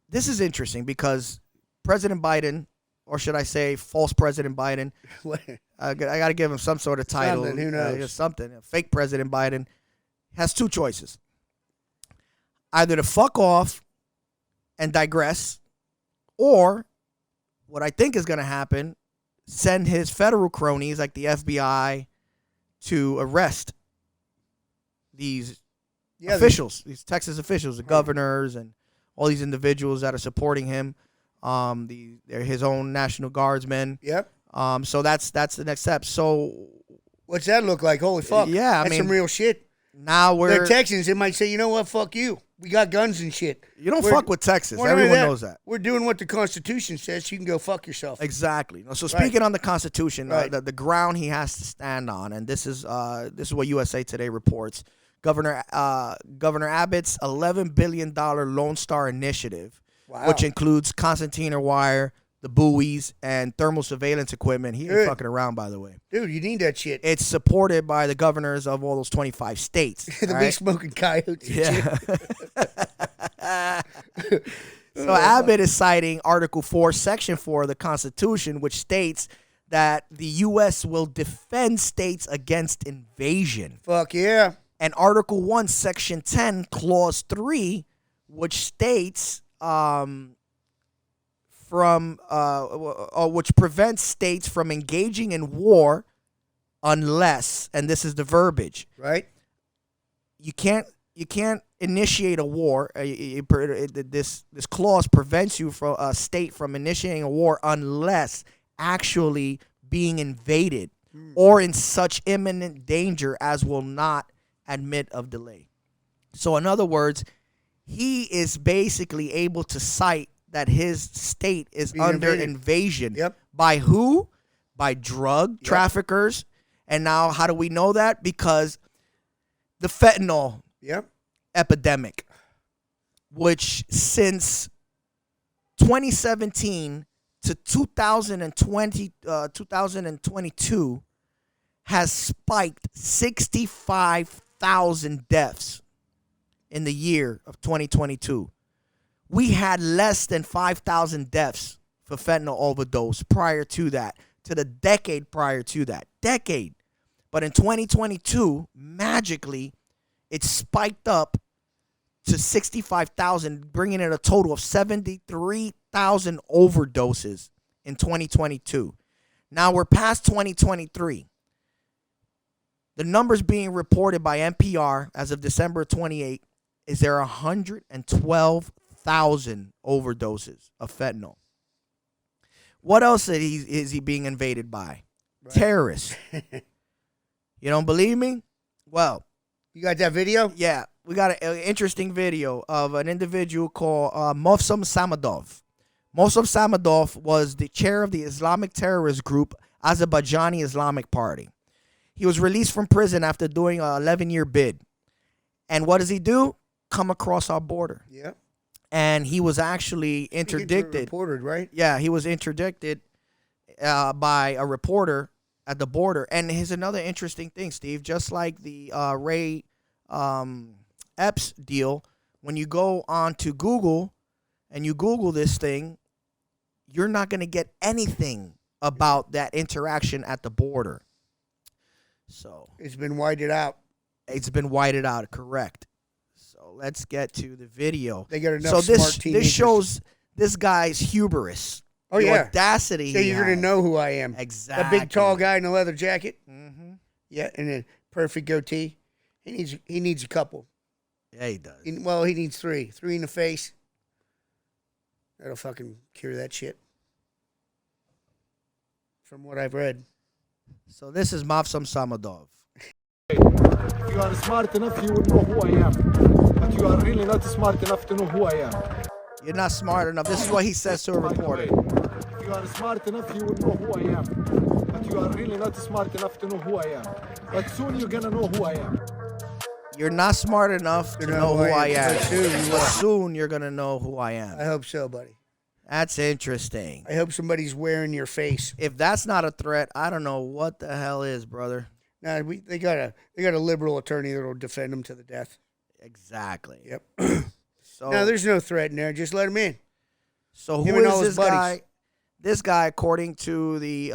this is interesting because President Biden, or should I say, false President Biden, I got to give him some sort of title. Something, who knows? Something. Fake President Biden has 2 choices. Either to fuck off and digress, or what I think is going to happen, send his federal cronies like the FBI to arrest these officials, these Texas officials, the governors, and all these individuals that are supporting him. They're his own National Guardsmen. Yep. So that's the next step. So what's that look like? Holy fuck! Yeah, that's some real shit. Now they're Texans. They might say, you know what? Fuck you. We got guns and shit. You don't fuck with Texas. Everyone knows that. We're doing what the Constitution says. You can go fuck yourself. Exactly. So speaking on the Constitution, the ground he has to stand on, and this is what USA Today reports. Governor Abbott's $11 billion Lone Star Initiative, which includes concertina wire, the buoys, and thermal surveillance equipment. He ain't fucking around, by the way. Dude, you need that shit. It's supported by the governors of all those 25 states. The big smoking coyotes. Yeah. So Abbott is citing Article 4, Section 4 of the Constitution, which states that the U.S. will defend states against invasion. Fuck yeah. And Article 1, Section 10, Clause 3, which states... which prevents states from engaging in war unless, and this is the verbiage, right? You can't initiate a war. This clause prevents you from a state from initiating a war unless actually being invaded or in such imminent danger as will not admit of delay. So in other words, he is basically able to cite that his state is under invasion. Yep. By who? By drug traffickers. And now how do we know that? Because the fentanyl epidemic, which since 2017 to 2022 has spiked 65,000 deaths in the year of 2022. We had less than 5,000 deaths for fentanyl overdose prior to that, to the decade prior to that. Decade. But in 2022, magically, it spiked up to 65,000, bringing it a total of 73,000 overdoses in 2022. Now we're past 2023. The numbers being reported by NPR as of December 28 is there 112,000 overdoses of fentanyl. What else is he being invaded by? Right. Terrorists. You don't believe me? Well, you got that video? Yeah, we got an interesting video of an individual called Mohsen Samadov. Mohsen Samadov was the chair of the Islamic terrorist group Azerbaijani Islamic Party. He was released from prison after doing an 11-year bid. And what does he do? Come across our border. Yeah. And he was actually interdicted. Reported, right? Yeah, he was interdicted by a reporter at the border. And here's another interesting thing, Steve. Just like the Ray Epps deal, when you go on to Google and you Google this thing, you're not going to get anything about that interaction at the border. So it's been whited out. It's been whited out, correct. So let's get to the video. They got enough smart teenagers. This shows this guy's hubris. Oh, the audacity. So you're going to know who I am. Exactly. That big, tall guy in a leather jacket. Mm-hmm. Yeah, and a perfect goatee. He needs a couple. Yeah, he does. He needs three. Three in the face. That'll fucking cure that shit. From what I've read. So this is Mohsen Samadov. If you are smart enough, you would know who I am. But you are really not smart enough to know who I am. You're not smart enough. This is what he says to a reporter. If you are smart enough, you would know who I am. But you are really not smart enough to know who I am. But soon you're going to know who I am. You're not smart enough to know who I am. But soon you're going to know who I am. I hope so, buddy. That's interesting. I hope somebody's wearing your face. If that's not a threat, I don't know what the hell is, brother. Nah, they got a liberal attorney that will defend them to the death. Exactly. Yep. So no, there's no threat in there. Just let him in. So who is this guy? This guy, according to the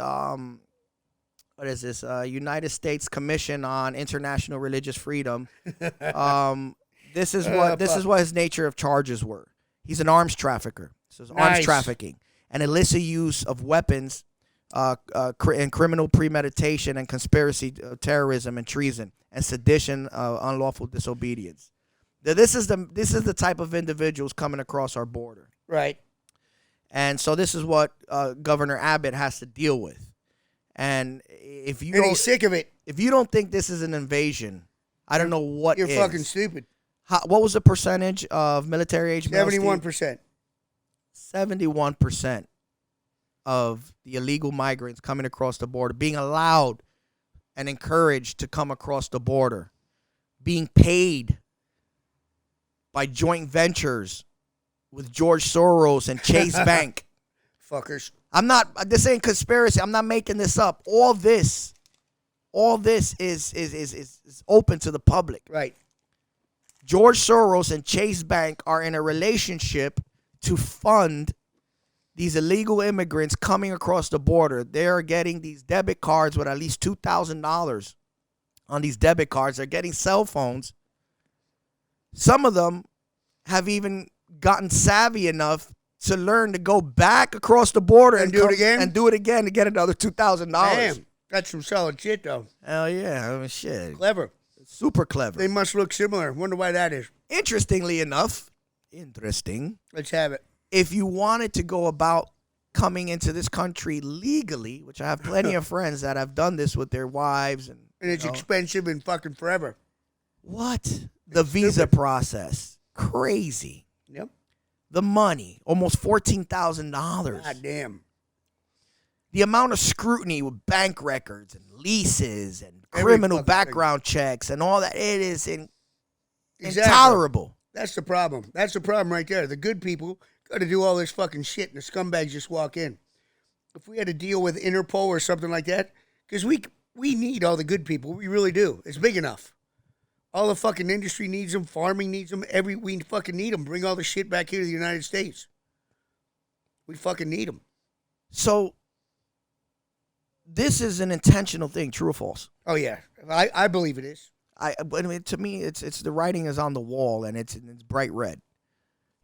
what is this? United States Commission on International Religious Freedom. This is what his nature of charges were. He's an arms trafficker. So it's arms trafficking and illicit use of weapons, and criminal premeditation and conspiracy, terrorism and treason and sedition, unlawful disobedience. This is the type of individuals coming across our border. Right. And so this is what Governor Abbott has to deal with. And he's sick of it. If you don't think this is an invasion, I don't know what you're fucking stupid. What was the percentage of military age males? 71%. 71% of the illegal migrants coming across the border, being allowed and encouraged to come across the border, being paid by joint ventures with George Soros and Chase Bank. Fuckers. This ain't conspiracy. I'm not making this up. All this is open to the public. Right. George Soros and Chase Bank are in a relationship to fund these illegal immigrants coming across the border. They are getting these debit cards with at least $2,000 on these debit cards. They're getting cell phones. Some of them have even gotten savvy enough to learn to go back across the border and do it again? And do it again to get another $2,000. Damn, that's some solid shit, though. Hell yeah. I mean, shit. Clever. Super clever. They must look similar. Wonder why that is. Interesting. Let's have it. If you wanted to go about coming into this country legally, which I have plenty of friends that have done this with their wives. And it's expensive and fucking forever. What? The visa process. Crazy. Yep. The money. Almost $14,000. God damn. The amount of scrutiny with bank records and leases and criminal background checks and all that. It is intolerable. That's the problem. That's the problem right there. The good people got to do all this fucking shit and the scumbags just walk in. If we had to deal with Interpol or something like that, because we need all the good people. We really do. It's big enough. All the fucking industry needs them. Farming needs them. We fucking need them. Bring all the shit back here to the United States. We fucking need them. So this is an intentional thing, true or false? Oh, yeah. I believe it is. But I mean, to me, it's the writing is on the wall, and it's bright red.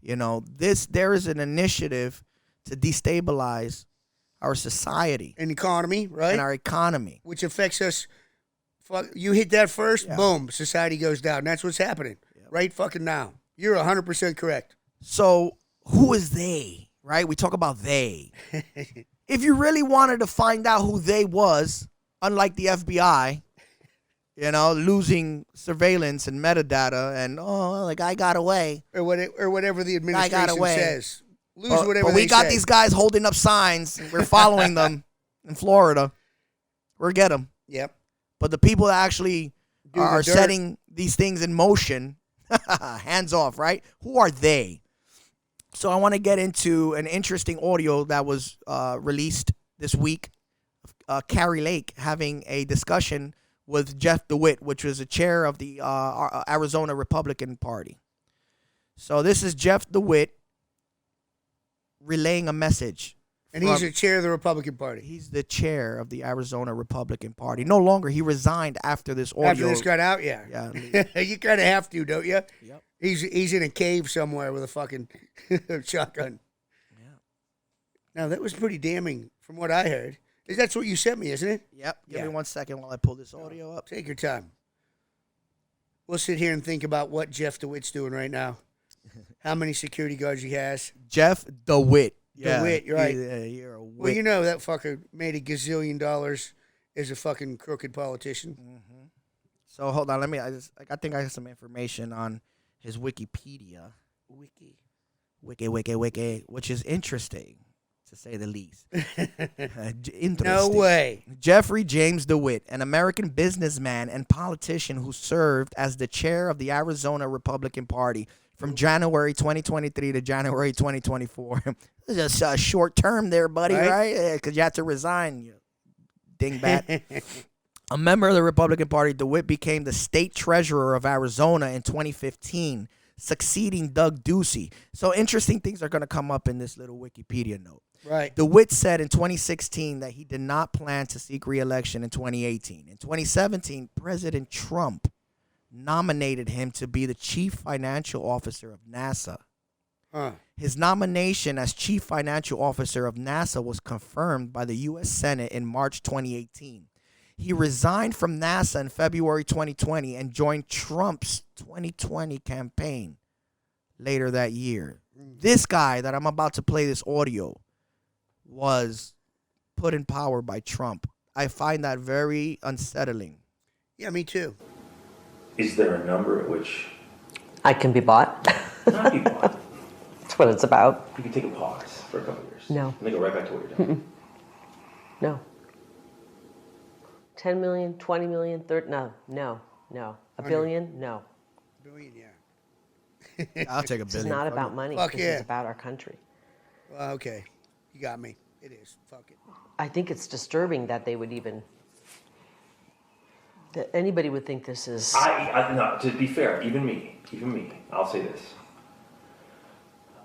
You know, there is an initiative to destabilize our society And economy, right? and our economy. Which affects us. You hit that first, Yeah. boom, society goes down. That's what's happening right fucking now. You're 100% correct. So who is they, right? We talk about they. If you really wanted to find out who they was, unlike the FBI, you know, losing surveillance and metadata and, the guy got away. Or whatever the Guy got administration away. says. But we got these guys holding up signs. We're following them in Florida. We'll get them. Yep. But the people that actually Do are the dirt. setting these things in motion, hands off, right? Who are they? So I want to get into an interesting audio that was released this week. Kari Lake having a discussion with Jeff DeWitt, which was the chair of the Arizona Republican Party. So this is Jeff DeWitt relaying a message. And he's the chair of the Republican Party. He's the chair of the Arizona Republican Party. No longer. He resigned after this audio. After this got out, yeah. You kind of have to, don't you? Yep. He's in a cave somewhere with a fucking shotgun. Yeah. Now, that was pretty damning from what I heard. That's what you sent me, isn't it? Yep. Give Yeah. me 1 second while I pull this audio up. Take your time. We'll sit here and think about what Jeff DeWitt's doing right now. How many security guards he has. Jeff DeWitt. DeWitt, you're right. Yeah, you're a wit. Well, you know that fucker made $1 gazillion as a fucking crooked politician. Mm-hmm. So hold on, I think I have some information on his Wikipedia. Wiki, which is interesting, to say the least. Interesting. No way. Jeffrey James DeWitt, an American businessman and politician who served as the chair of the Arizona Republican Party from January 2023 to January 2024. It's just a short term there, buddy, right? Because you had to resign, you dingbat. A member of the Republican Party, DeWitt became the state treasurer of Arizona in 2015, succeeding Doug Ducey. So interesting things are going to come up in this little Wikipedia note. Right. DeWitt said in 2016 that he did not plan to seek re-election in 2018. In 2017, President Trump nominated him to be the chief financial officer of NASA. His nomination as chief financial officer of NASA was confirmed by the U.S. Senate in March 2018. He resigned from NASA in February 2020 and joined Trump's 2020 campaign later that year. This guy that I'm about to play this audio was put in power by Trump. I find that very unsettling. Yeah, me too. Is there a number at which I can be bought. not be bought? That's what it's about. You can take a pause for a couple of years. No. And then go right back to what you're doing. No. 10 million, 20 million, 30, no. A billion, no. Billion, yeah. I'll take a It's billion. not about money. Fuck This yeah. is about our country. Well, okay. You got me. It is. Fuck it. I think it's disturbing that they would even, that anybody would think this is. No, to be fair, even me, I'll say this.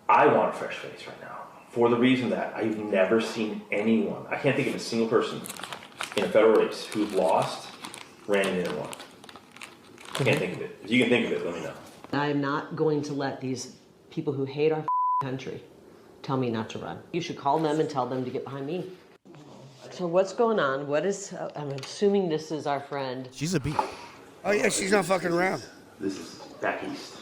I want a fresh face right now for the reason that I've never seen anyone, I can't think of a single person in a federal race who's lost, ran in and won. I can't think of it. If you can think of it, let me know. I am not going to let these people who hate our country tell me not to run. You should call them and tell them to get behind me. So what's going on? I'm assuming this is our friend. She's a beat. Oh, yeah, she's not fucking around. This is back east.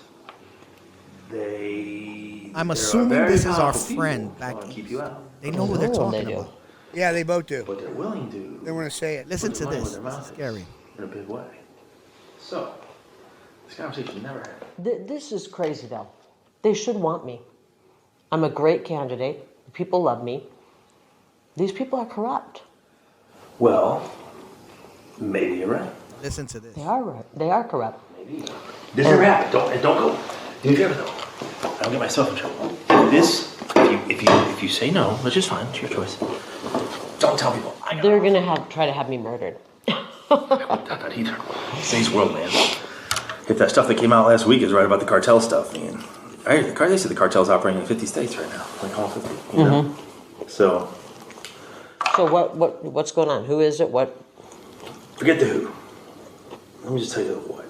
I'm they're assuming very this is our powerful friend people back who wanna east. keep you out. They know what they're talking They do. about. Yeah, they both do. But they're willing to. They want to say it. Listen put to their money this. where their This mouth is scary. in a big way. So, this conversation never happened. This is crazy, though. They should want me. I'm a great candidate. People love me. These people are corrupt. Well, maybe you're right. Listen to this. They are right. They are corrupt. Maybe. This never happened. Don't go. Do me a favor though. I don't get myself in trouble. If you say no, which is fine, it's your choice. Don't tell people. They're gonna try to have me murdered. I want that either. Today's world, man. if that stuff that came out last week is right about the cartel stuff, man. They said the cartel's operating in 50 states right now, like all 50. You know? So what's going on? Who is it? What? Forget the who. Let me just tell you the what.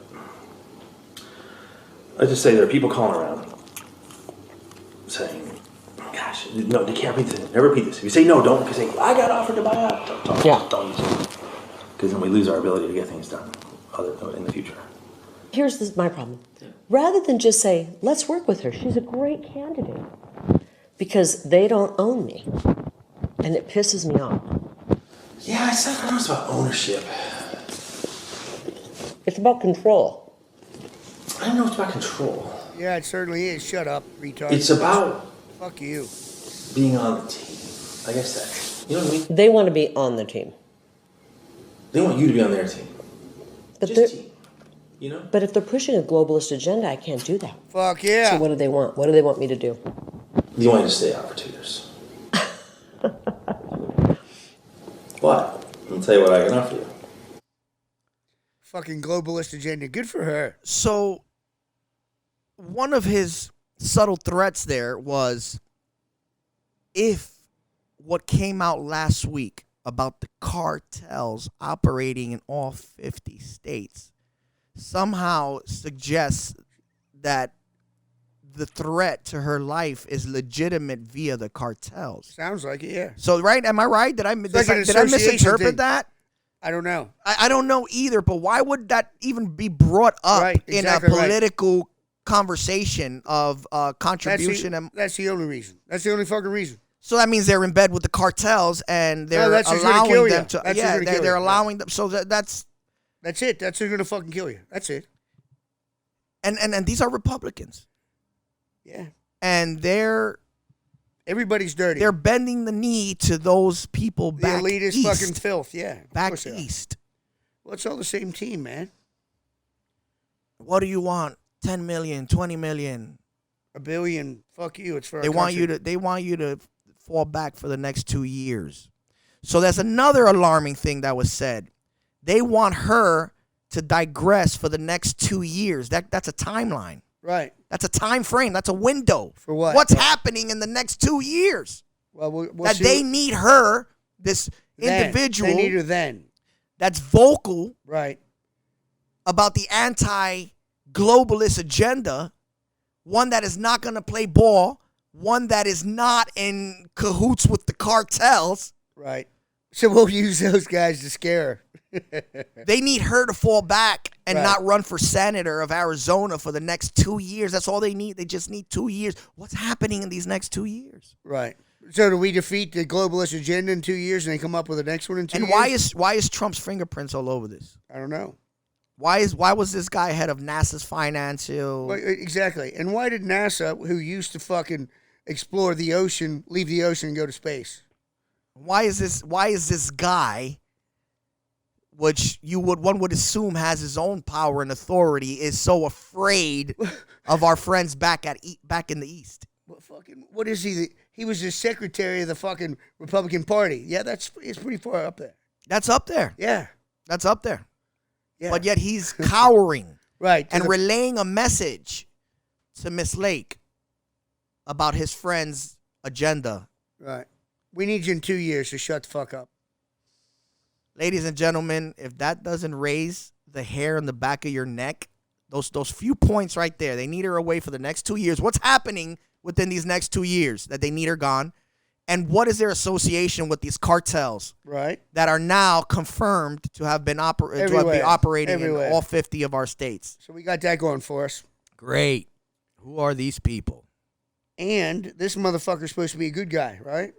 Let's just say there are people calling around saying, gosh, no, they can't repeat this. Never repeat this. If you say no, don't. If you say, I got offered to buy out. Don't use it. Because then we lose our ability to get things done in the future. Here's my problem. Rather than just say, let's work with her, she's a great candidate. Because they don't own me. And it pisses me off. Yeah, I don't know it's about ownership. It's about control. I don't know it's about control. Yeah, it certainly is. Shut up, retard. It's about fuck you. Being on the team. I guess that's, you know what I mean? They want to be on the team. They want you to be on their team. But just team. You know? But if they're pushing a globalist agenda, I can't do that. Fuck yeah. So what do they want? What do they want me to do? You want me to stay out for 2 years. What? I'll tell you what I can offer you. Fucking globalist agenda. Good for her. So, one of his subtle threats there was if what came out last week about the cartels operating in all 50 states somehow suggests that the threat to her life is legitimate via the cartels. Sounds like it, yeah. So, right? Am I right? Did I association misinterpret thing. that? I don't know. I don't know either, but why would that even be brought up in a political conversation of contribution? That's the only reason. That's the only fucking reason. So that means they're in bed with the cartels and they're allowing them to. Yeah, they're allowing them. So that's it. That's who's gonna fucking kill you. That's it. And these are Republicans. Yeah. And everybody's dirty. They're bending the knee to those people back the elitist east. Fucking filth, yeah. Back east. Well, it's all the same team, man. What do you want? 10 million, 20 million. $1 billion. Fuck you. It's for They want you to fall back for the next 2 years. So that's another alarming thing that was said. They want her to digress for the next 2 years. That's a timeline. Right. That's a time frame. That's a window. For what? What's happening in the next 2 years? Well, we'll that see they need her, this individual. They need her then. That's vocal. Right. About the anti-globalist agenda. One that is not going to play ball. One that is not in cahoots with the cartels. Right. So we'll use those guys to scare her. They need her to fall back and not run for senator of Arizona for the next 2 years. That's all they need. They just need 2 years. What's happening in these next 2 years? Right. So do we defeat the globalist agenda in 2 years and they come up with the next one in 2 years? And why is Trump's fingerprints all over this? I don't know. Why was this guy head of NASA's financial? Well, exactly. And why did NASA, who used to fucking explore the ocean, leave the ocean and go to space? Why is this guy, which one would assume has his own power and authority, is so afraid of our friends back in the East? What is he? He was the secretary of the fucking Republican Party. Yeah, it's pretty far up there. That's up there. Yeah. That's up there. Yeah. But yet he's cowering. Right. And relaying a message to Miss Lake about his friend's agenda. Right. We need you in 2 years to shut the fuck up. Ladies and gentlemen, if that doesn't raise the hair on the back of your neck, those few points right there, they need her away for the next 2 years. What's happening within these next 2 years that they need her gone? And what is their association with these cartels that are now confirmed to have been operating in all 50 of our states? So we got that going for us. Great. Who are these people? And this motherfucker's supposed to be a good guy, right?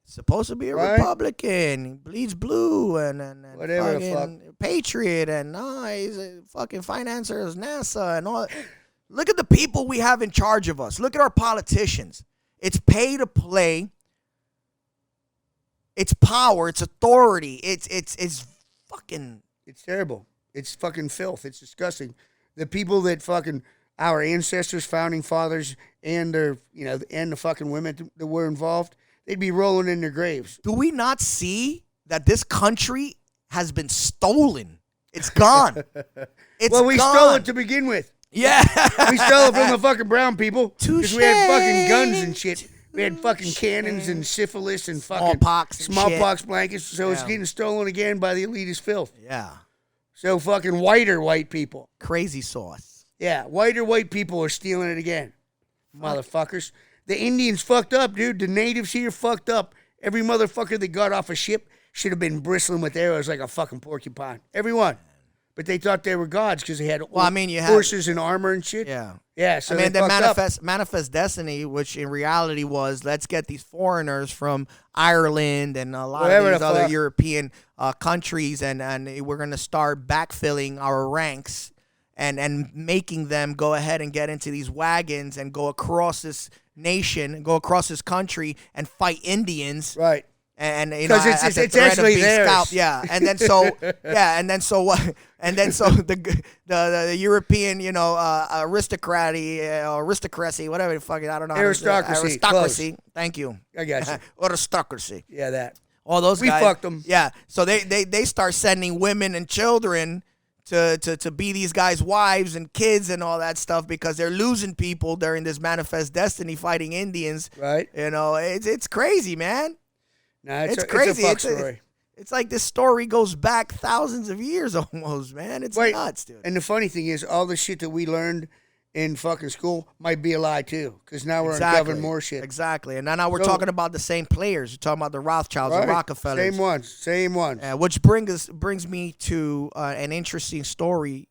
Supposed to be a Republican. He bleeds blue and whatever the fuck. Patriot and he's a fucking financer of NASA and all. Look at the people we have in charge of us. Look at our politicians. It's pay to play. It's power. It's authority. It's fucking. It's terrible. It's fucking filth. It's disgusting. The people that fucking our ancestors, founding fathers, and their and the fucking women that were involved. They'd be rolling in their graves. Do we not see that this country has been stolen? It's gone. It's Well, we gone. stole it to begin with. Yeah. We stole it from the fucking brown people. Because we had fucking guns and Touche. shit. We had fucking cannons and syphilis and fucking Smallpox and smallpox blankets. So it's Yeah. getting stolen again by the elitist filth. Yeah. So fucking white people. Crazy sauce. Yeah, white people are stealing it again. Motherfuckers. The Indians fucked up, dude. The natives here fucked up. Every motherfucker that got off a ship should have been bristling with arrows like a fucking porcupine. Everyone. But they thought they were gods because they had you had horses and armor and shit. Yeah. Yeah, so I mean, they the fucked up. manifest destiny, which in reality was let's get these foreigners from Ireland and a lot Whatever of these the other fuck. European countries, and we're gonna start backfilling our ranks and making them go ahead and get into these wagons and go across this nation, go across this country and fight Indians. Right. And you know, 'Cause it's- at the it's threat of actually being theirs. scalped. Yeah, and then so the European, you know, aristocracy, whatever the fuck, I don't know. Aristocracy, Aristocracy. Thank you. I got you. Aristocracy. Yeah, that. All those We guys. fucked them. Yeah. So they start sending women and children to be these guys' wives and kids and all that stuff because they're losing people during this manifest destiny fighting Indians. Right. You know, it's crazy, man. Nah, It's It's crazy. a fuck It's story. It's like this story goes back thousands of years almost, man. It's Wait, nuts, dude. And the funny thing is, all the shit that we learned in fucking school might be a lie too, because now we're uncovering more shit. Exactly. And now we're So- talking about the same players. We're talking about the Rothschilds, the Right. Rockefellers. Same ones. Which brings me to an interesting story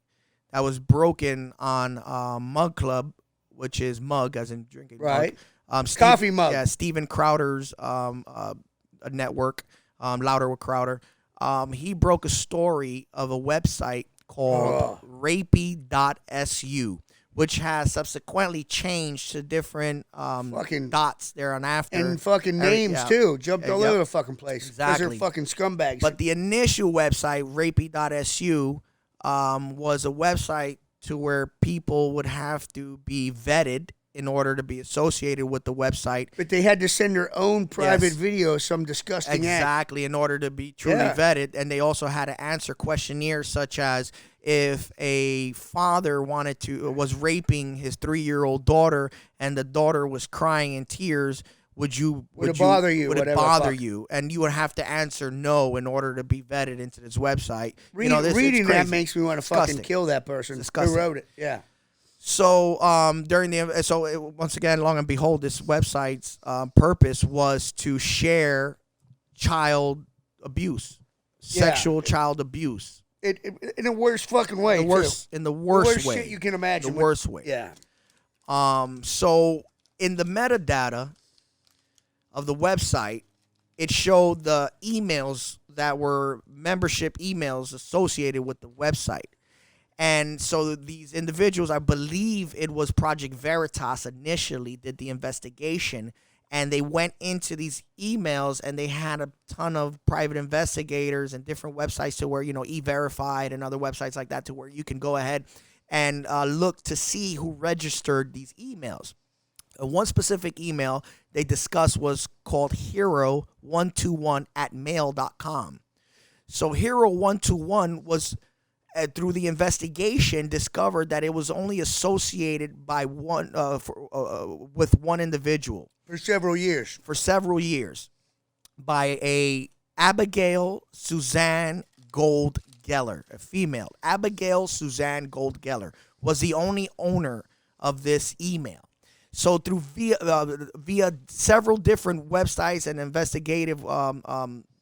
that was broken on Mug Club, which is mug as in drinking Right. mug. Coffee mug. Yeah, Steven Crowder's network, Louder with Crowder. He broke a story of a website called rapey.su, which has subsequently changed to different Fucking- dots there on after. And fucking names yeah. too. Jumped all Yep. over the fucking place. Because Exactly. they're fucking scumbags. But the initial website, rapey.su, was a website to where people would have to be vetted in order to be associated with the website. But they had to send their own private Yes. video of some disgusting act. Exactly, in order to be truly Yeah. vetted. And they also had to answer questionnaires such as if a father was raping his 3-year-old daughter and the daughter was crying in tears, would it bother you, Would it whatever, bother fuck. you? And you would have to answer no in order to be vetted into this website. Reading it's that crazy. makes me want to Disgusting. fucking kill that person Disgusting. who wrote it. Yeah. So once again, long and behold, this website's purpose was to share child abuse, sexual child abuse, In the worst fucking way. in the worst The worst way, shit you can imagine. the worst way. Yeah. So in the metadata of the website, it showed the emails that were membership emails associated with the website. And so these individuals, I believe it was Project Veritas initially did the investigation, and they went into these emails and they had a ton of private investigators and different websites to where, you know, E-Verified and other websites like that to where you can go ahead and look to see who registered these emails. One specific email they discussed was called hero121@mail.com. So hero121 was through the investigation discovered that it was only associated by with one individual For several years. by a Abigail Suzanne Gold Geller, a female. Abigail Suzanne Gold Geller was the only owner of this email. So through via several different websites and investigative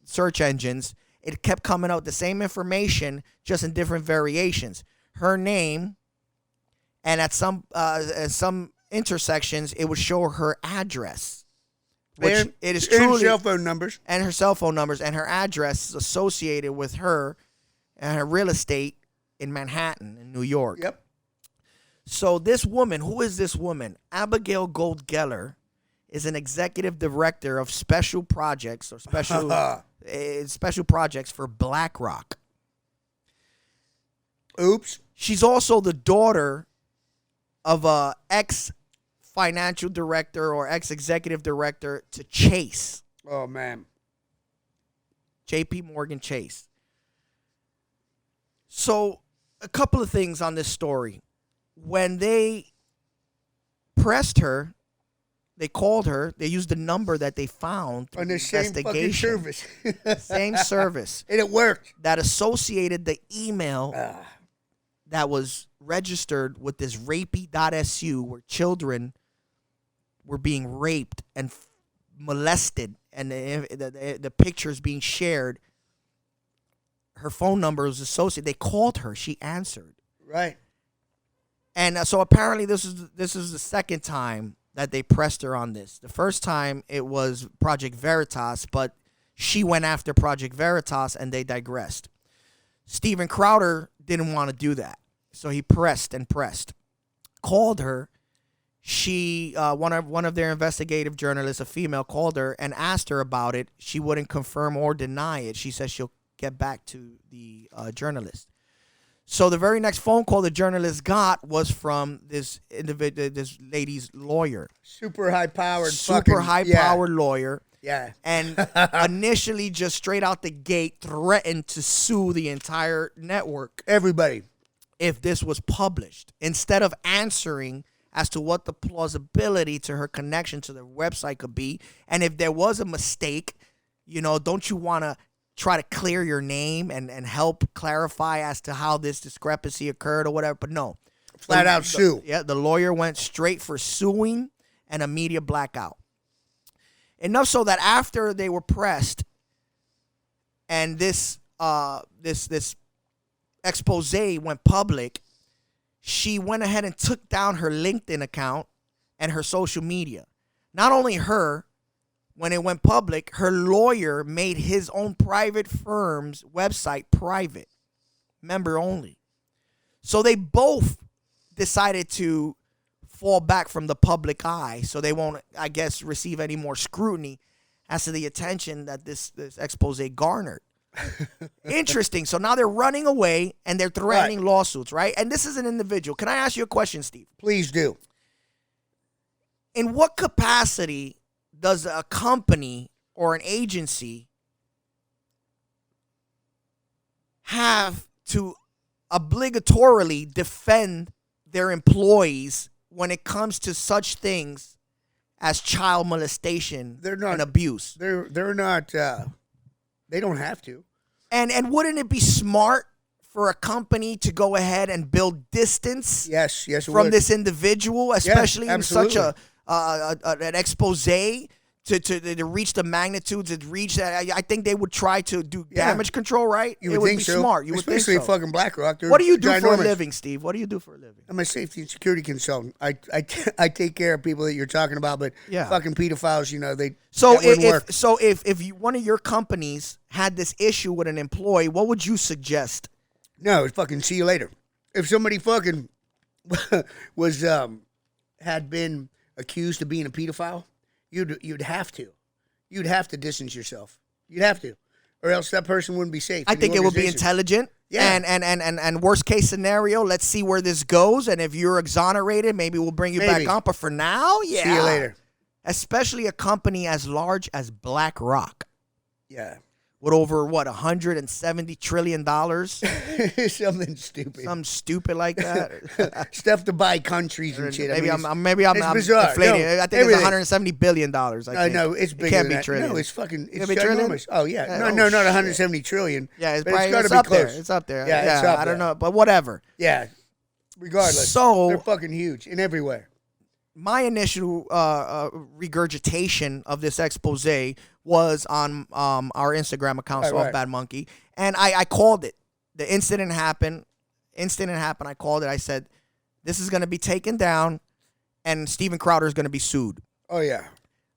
search engines, it kept coming out the same information, just in different variations. Her name, and at some intersections, it would show her address, which And- it is and truly cell phone numbers. and her cell phone numbers and her address is associated with her and her real estate in Manhattan, in New York. Yep. So this woman, who is this woman? Abigail Gold Geller is an executive director of special projects or special projects for BlackRock. Oops. She's also the daughter of a ex-financial director or ex-executive director to Chase, Oh, man. J.P. Morgan Chase. So, a couple of things on this story. When they pressed her, they called her. They used the number that they found On the same fucking service. Same service. And it worked. That associated the email that was registered with this rapey.su where children were being raped and molested, and the pictures being shared. Her phone number was associated. They called her. She answered. Right. And so apparently this is the second time that they pressed her on this. The first time it was Project Veritas, but she went after Project Veritas and they digressed. Steven Crowder didn't want to do that. So he pressed and pressed. Called her. She one of their investigative journalists, a female, called her and asked her about it. She wouldn't confirm or deny it. She said she'll get back to the journalist. So the very next phone call the journalist got was from this individual, this lady's lawyer. Super high-powered. Lawyer. Yeah. And initially, just straight out the gate, threatened to sue the entire network. Everybody. If this was published. Instead of answering as to what the plausibility to her connection to the website could be. And if there was a mistake, don't you want to try to clear your name and help clarify as to how this discrepancy occurred or whatever? But no. Flat out sue. The lawyer went straight for suing and a media blackout. Enough so that after they were pressed and this expose went public, she went ahead and took down her LinkedIn account and her social media. Not only her, when it went public, her lawyer made his own private firm's website private, member only. So they both decided to fall back from the public eye so they won't, I guess, receive any more scrutiny as to the attention that this expose garnered. Interesting. So now they're running away and they're threatening lawsuits, right? And this is an individual. Can I ask you a question, Steve? Please do. In what capacity does a company or an agency have to obligatorily defend their employees when it comes to such things as child molestation and abuse? They're not. They don't have to. And wouldn't it be smart for a company to go ahead and build distance? Yes, from this individual, especially in such an expose to reach the magnitudes it reached. I think they would try to do damage control, right? You would think be so. smart. You Especially would think so. Fucking BlackRock. What do you do for a living, Steve? What do you do for a living? I'm a safety and security consultant. I take care of people that you're talking about, but fucking pedophiles, they. So if one of your companies had this issue with an employee, what would you suggest? No, fucking see you later. If somebody fucking was had been accused of being a pedophile, you'd have to distance yourself. You'd have to, or else that person wouldn't be safe. I think it would be intelligent. Yeah. And worst case scenario, let's see where this goes. And if you're exonerated, maybe we'll bring you back on. But for now, yeah. See you later. Especially a company as large as BlackRock. Yeah. With over, $170 trillion? Something stupid. Something stupid like that. Stuff to buy countries and shit. Maybe I'm bizarre. inflating No, it. I think it's $170 billion. I think. No, it's bigger It can't than be trillion. No, it's fucking, it's ginormous. Oh, yeah. No, not 170 trillion. Yeah, it's probably it's gotta up be close. there. It's up there. Yeah, it's up I don't there. know, but whatever. Yeah. Regardless. So they're fucking huge in everywhere. My initial regurgitation of this expose was on our Instagram account, Soft Bad Monkey, and I called it. The incident happened. I called it. I said, this is going to be taken down, and Steven Crowder is going to be sued. Oh, yeah.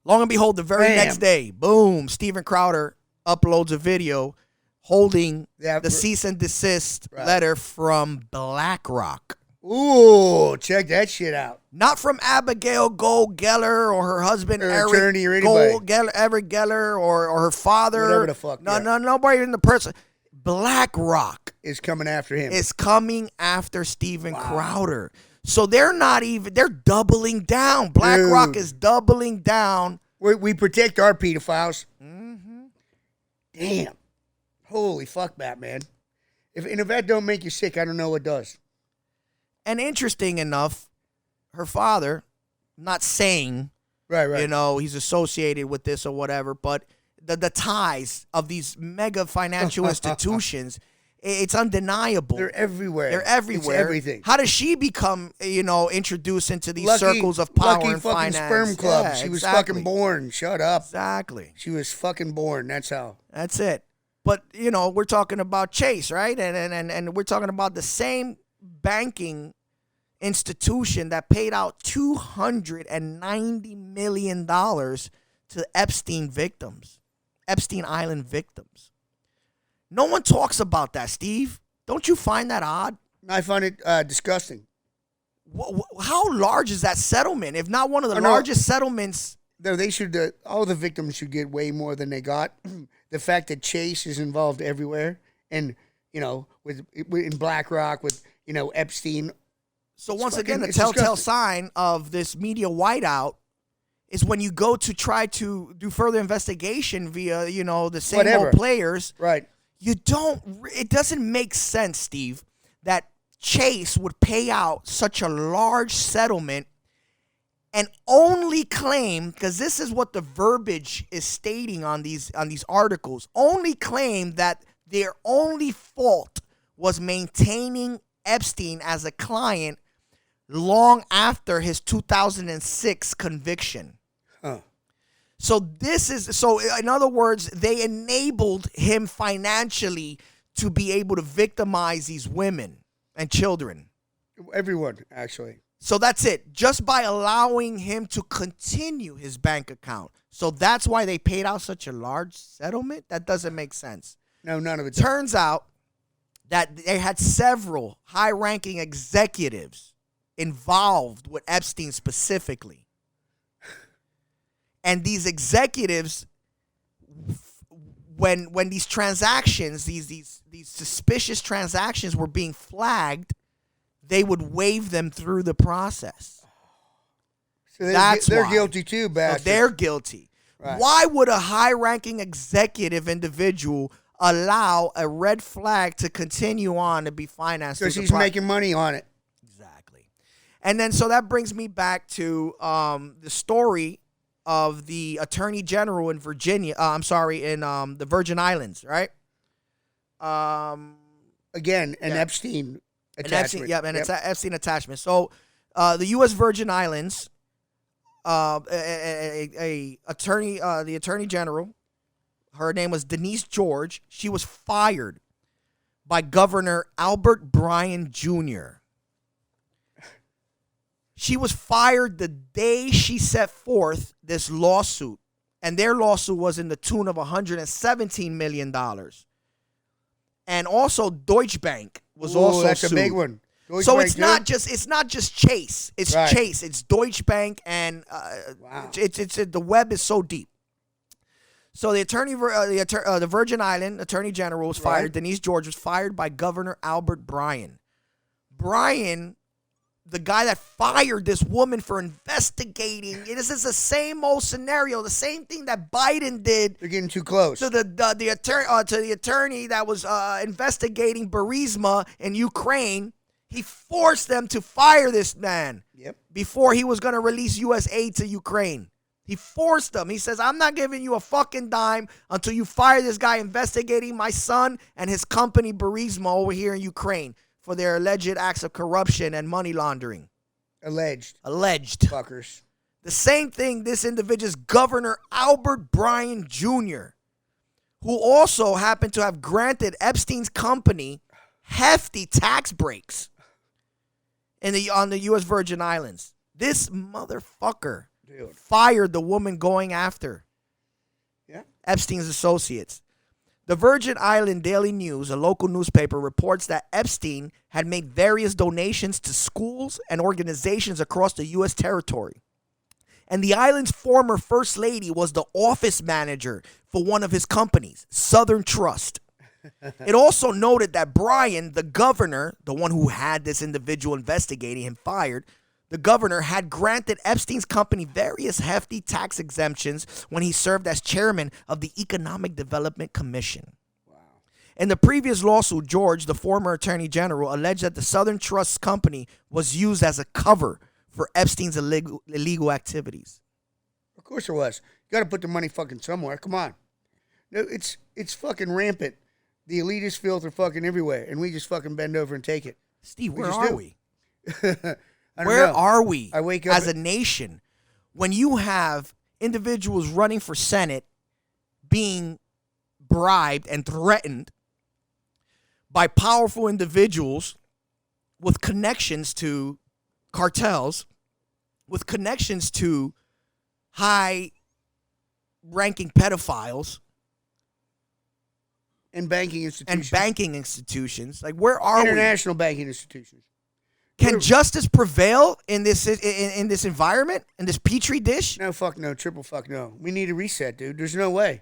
Long and behold, the very next day, boom, Steven Crowder uploads a video holding the cease and desist letter from BlackRock. Ooh, check that shit out. Not from Abigail Gold Geller or her husband Eric attorney or Gold Geller, Everett Geller or her father. Whatever the fuck. Nobody in the person. BlackRock is coming after him. Is coming after Steven Crowder. So they're doubling down. BlackRock is doubling down. We protect our pedophiles. Mm-hmm. Damn. Holy fuck, Batman. If that don't make you sick, I don't know what does. And interesting enough, her father, not saying, Right. you know, he's associated with this or whatever, but the ties of these mega financial institutions, it's undeniable. They're everywhere. They're everywhere. It's everything. How does she become, you know, introduced into these Lucky- circles of power Lucky and fucking finance? sperm club. Yeah, She was exactly. fucking born. Shut up. Exactly. She was fucking born. That's how. That's it. But, you know, we're talking about Chase, right? And we're talking about the same banking institution that paid out $290 million to Epstein victims, Epstein Island victims. No one talks about that, Steve. Don't you find that odd? I find it disgusting. How large is that settlement? If not one of the no. largest settlements. No, they should. All the victims should get way more than they got. The fact that Chase is involved everywhere, and you know, in BlackRock, with you know Epstein. So once again, the it's telltale disgusting. sign of this media whiteout is when you go to try to do further investigation via, you know, the same Whatever. old players. Right. It doesn't make sense, Steve, that Chase would pay out such a large settlement and only claim, because this is what the verbiage is stating on these articles, only claim that their only fault was maintaining Epstein as a client long after his 2006 conviction. Huh. So in other words, they enabled him financially to be able to victimize these women and children. Everyone, actually. So that's it. Just by allowing him to continue his bank account. So that's why they paid out such a large settlement? That doesn't make sense. No, none of it. does. Turns out that they had several high-ranking executives involved with Epstein specifically. And these executives, when these transactions, these suspicious transactions were being flagged, they would waive them through the process. So That's they're why. guilty too, So bastards. they're guilty. Right. Why would a high-ranking executive individual allow a red flag to continue on to be financed? Because through the he's making money on it. Exactly. And then so that brings me back to the story of the Attorney General in Virginia. In the Virgin Islands, right? Again, an Yeah. Epstein An attachment. Epstein, it's an Epstein attachment. So the U.S. Virgin Islands, the Attorney General, her name was Denise George. She was fired by Governor Albert Bryan Jr. She was fired the day she set forth this lawsuit, and their lawsuit was in the tune of $117 million. And also Deutsche Bank was also that's sued. a big one. Deutsche So Bank, it's too? not just Chase. It's Right. Chase. It's Deutsche Bank, and Wow. it's the web is so deep. So the Virgin Island Attorney General was fired. Right. Denise George was fired by Governor Albert Bryan. Bryan, the guy that fired this woman for investigating, this is the same old scenario, the same thing that Biden did They're getting too close. to the attorney that was investigating Burisma in Ukraine. He forced them to fire this man Yep. before he was going to release U.S. aid to Ukraine. He forced them. He says, I'm not giving you a fucking dime until you fire this guy investigating my son and his company Burisma over here in Ukraine for their alleged acts of corruption and money laundering. Alleged. Fuckers. The same thing this individual is Governor Albert Bryan Jr., who also happened to have granted Epstein's company hefty tax breaks on the U.S. Virgin Islands. This motherfucker Dude. fired the woman going after Yeah. Epstein's associates. The Virgin Island Daily News, a local newspaper, reports that Epstein had made various donations to schools and organizations across the U.S. territory. And the island's former first lady was the office manager for one of his companies, Southern Trust. It also noted that Bryan, the governor, the one who had this individual investigating him fired, the governor had granted Epstein's company various hefty tax exemptions when he served as chairman of the Economic Development Commission. Wow. In the previous lawsuit, George, the former attorney general, alleged that the Southern Trust Company was used as a cover for Epstein's illegal activities. Of course it was. You got to put the money fucking somewhere. Come on. No, it's fucking rampant. The elitist filth are fucking everywhere, and we just fucking bend over and take it. Steve, where are we? Where are we I wake up as a nation when you have individuals running for Senate being bribed and threatened by powerful individuals with connections to cartels, with connections to high-ranking pedophiles, and banking institutions. Like, where are International banking institutions. Can justice prevail in this environment, in this petri dish? No, fuck no. Triple fuck no. We need a reset, dude. There's no way.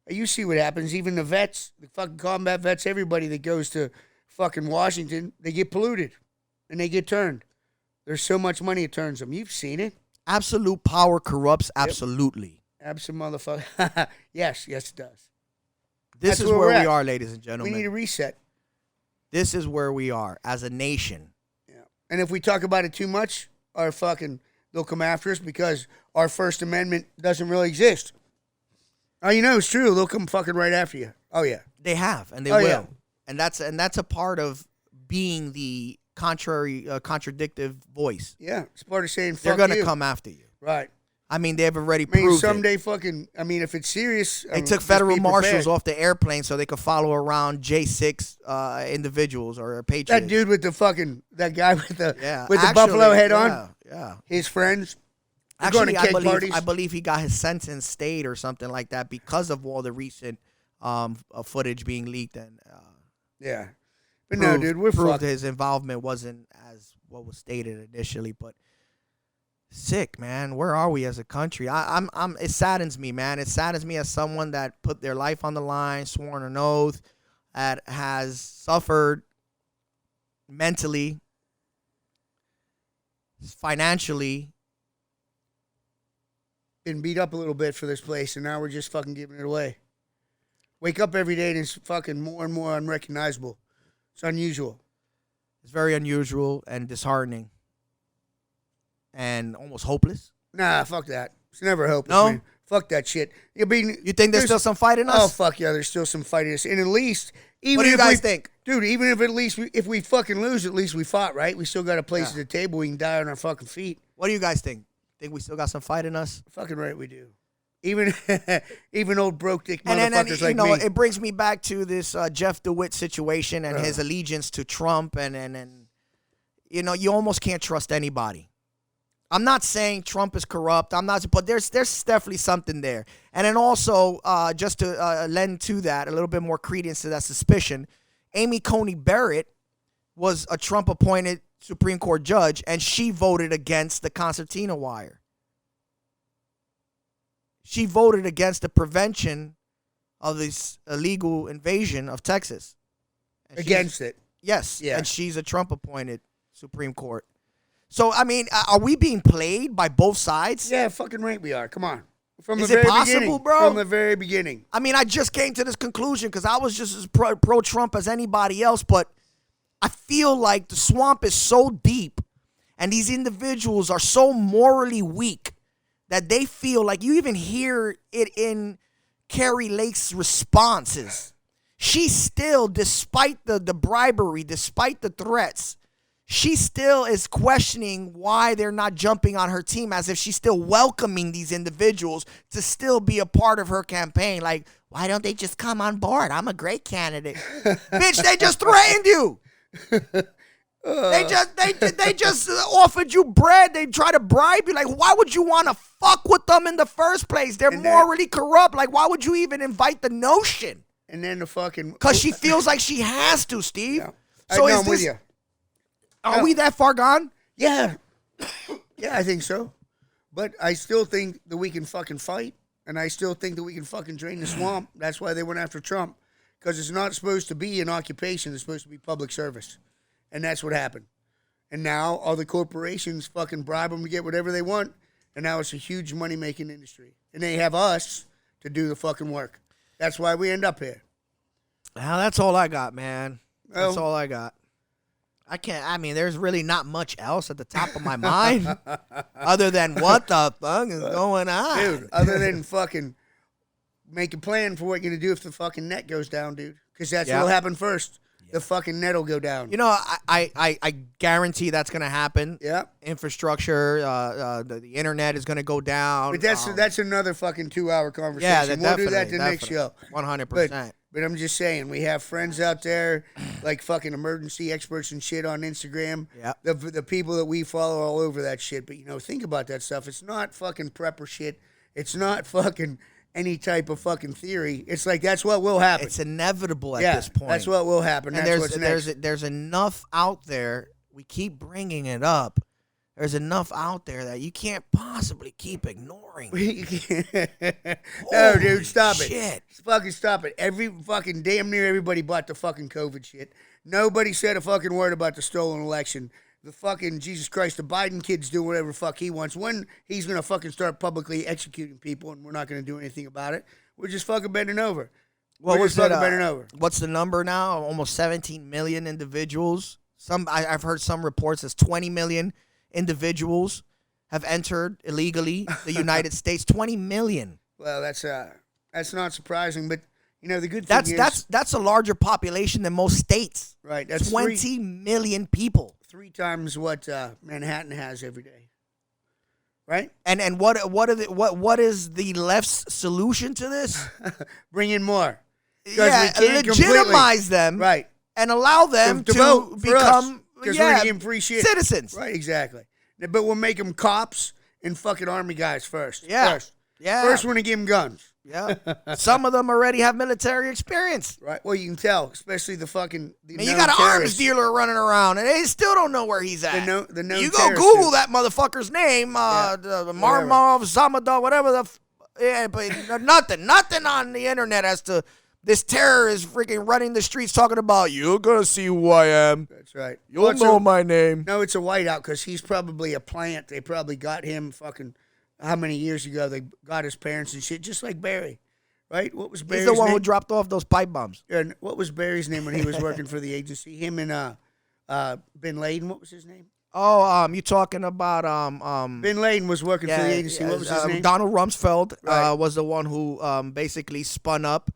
You see what happens. Even the vets, the fucking combat vets, everybody that goes to fucking Washington, they get polluted and they get turned. There's so much money it turns them. You've seen it. Absolute power corrupts absolutely. Absolute motherfucker. Yes, it does. This is where we are, ladies and gentlemen. We need a reset. This is where we are as a nation. Yeah. And if we talk about it too much, they'll come after us because our First Amendment doesn't really exist. Oh, you know, it's true. They'll come fucking right after you. Oh, yeah. They have, and they will. Yeah. And that's a part of being the contradictive voice. Yeah. It's part of saying fuck They're going to you. come after you. Right. I mean, they've already proved someday it. if it's serious. They took federal marshals off the airplane so they could follow around J6 individuals or patriots. That dude with that guy with the buffalo head on. Yeah. His friends. Actually, I believe he got his sentence stayed or something like that because of all the recent footage being leaked and yeah. But no, dude, we're proved fucked. his involvement wasn't as what was stated initially, but sick, man. Where are we as a country? It saddens me, man. It saddens me as someone that put their life on the line, sworn an oath, that has suffered mentally, financially. Been beat up a little bit for this place, and now we're just fucking giving it away. Wake up every day and it's fucking more and more unrecognizable. It's unusual. It's very unusual and disheartening. And almost hopeless. Nah, fuck that. It's never hopeless. No? Man. Fuck that shit. You think there's still some fight in us? Oh, fuck yeah, there's still some fight in us. And at least, even what do you guys think? Dude, even if if we fucking lose, at least we fought, right? We still got a place at the table. We can die on our fucking feet. What do you guys think? Think we still got some fight in us? Fucking right we do. Even old broke dick motherfuckers like me. And then, it brings me back to this Jeff DeWitt situation and his allegiance to Trump. And you almost can't trust anybody. I'm not saying Trump is corrupt. But there's definitely something there. And then also, just to lend to that, a little bit more credence to that suspicion, Amy Coney Barrett was a Trump-appointed Supreme Court judge, and she voted against the concertina wire. She voted against the prevention of this illegal invasion of Texas. Against it. Yes. Yeah. And she's a Trump-appointed Supreme Court. So, I mean, are we being played by both sides? Yeah, fucking right we are. Come on. Is it possible, bro? From the very beginning. I mean, I just came to this conclusion because I was just as pro-Trump as anybody else, but I feel like the swamp is so deep and these individuals are so morally weak that they feel like you even hear it in Kari Lake's responses. She still, despite the bribery, despite the threats, she still is questioning why they're not jumping on her team, as if she's still welcoming these individuals to still be a part of her campaign. Like, why don't they just come on board? I'm a great candidate. Bitch, they just threatened you. They just offered you bread. They try to bribe you. Like, why would you want to fuck with them in the first place? They're morally corrupt. Like, why would you even invite the notion? And then the fucking... Because she feels like she has to, Steve. Yeah. So I'm with you. Are we that far gone? Yeah. Yeah, I think so. But I still think that we can fucking fight. And I still think that we can fucking drain the swamp. That's why they went after Trump. Because it's not supposed to be an occupation. It's supposed to be public service. And that's what happened. And now all the corporations fucking bribe them to get whatever they want. And now it's a huge money-making industry. And they have us to do the fucking work. That's why we end up here. Well, that's all I got, man. That's Oh. all I got. I mean, there's really not much else at the top of my mind other than what the fuck is going on? Dude, other than fucking make a plan for what you're going to do if the fucking net goes down, dude. Because that's Yeah. what'll happen first. The fucking net will go down. You know, I guarantee that's going to happen. Yeah. Infrastructure, the internet is going to go down. But that's another fucking 2-hour conversation. Yeah, we'll do that the next show. 100%. But I'm just saying, we have friends out there, like fucking emergency experts and shit on Instagram. Yeah. The people that we follow all over that shit. But, think about that stuff. It's not fucking prepper shit. It's not fucking any type of fucking theory. It's like that's what will happen. It's inevitable at yeah, this point. that's what will happen. And That's what's next. there's enough out there. We keep bringing it up. There's enough out there that you can't possibly keep ignoring. No, dude, stop shit. it. Fucking stop it. Every fucking damn near everybody bought the fucking COVID shit. Nobody said a fucking word about the stolen election. The fucking Jesus Christ, the Biden kid's doing whatever the fuck he wants. When he's gonna fucking start publicly executing people, and we're not gonna do anything about it. We're just fucking bending over. What we're was just fucking it, bending over. What's the number now? Almost 17 million individuals. I've heard some reports as 20 million individuals have entered illegally the United States. 20 million. Well, that's not surprising, but the good thing is that's a larger population than most states. right. That's 20 million people. 3 times what Manhattan has every day. Right? And what is the left's solution to this? Bring in more. 'Cause Yeah, we can't legitimize them, Right. and allow them To to vote for become because we're gonna give them free shit. citizens. Right, exactly. But we'll make them cops and fucking army guys first. Yeah. First. Yeah. First, we're gonna give them guns. Yeah, some of them already have military experience. Right. Well, you can tell, especially the fucking. The I mean, you known got an arms terrorists. dealer running around, and they still don't know where he's at. The known You go terrorists, Google dude. that motherfucker's name, whatever. Marmov, Zamada, whatever yeah, but nothing on the internet as to this terrorist freaking running the streets talking about, you're gonna see who I am. That's right. You'll Well, it's know a- my name. No, it's a whiteout because he's probably a plant. They probably got him fucking. How many years ago they got his parents and shit, just like Barry, right? What was Barry's He's the one name? who dropped off those pipe bombs. And what was Barry's name when he was working for the agency? Him and Bin Laden. What was his name? Oh, you talking about Bin Laden was working for the agency. What was his name? Donald Rumsfeld Right. was the one who basically spun up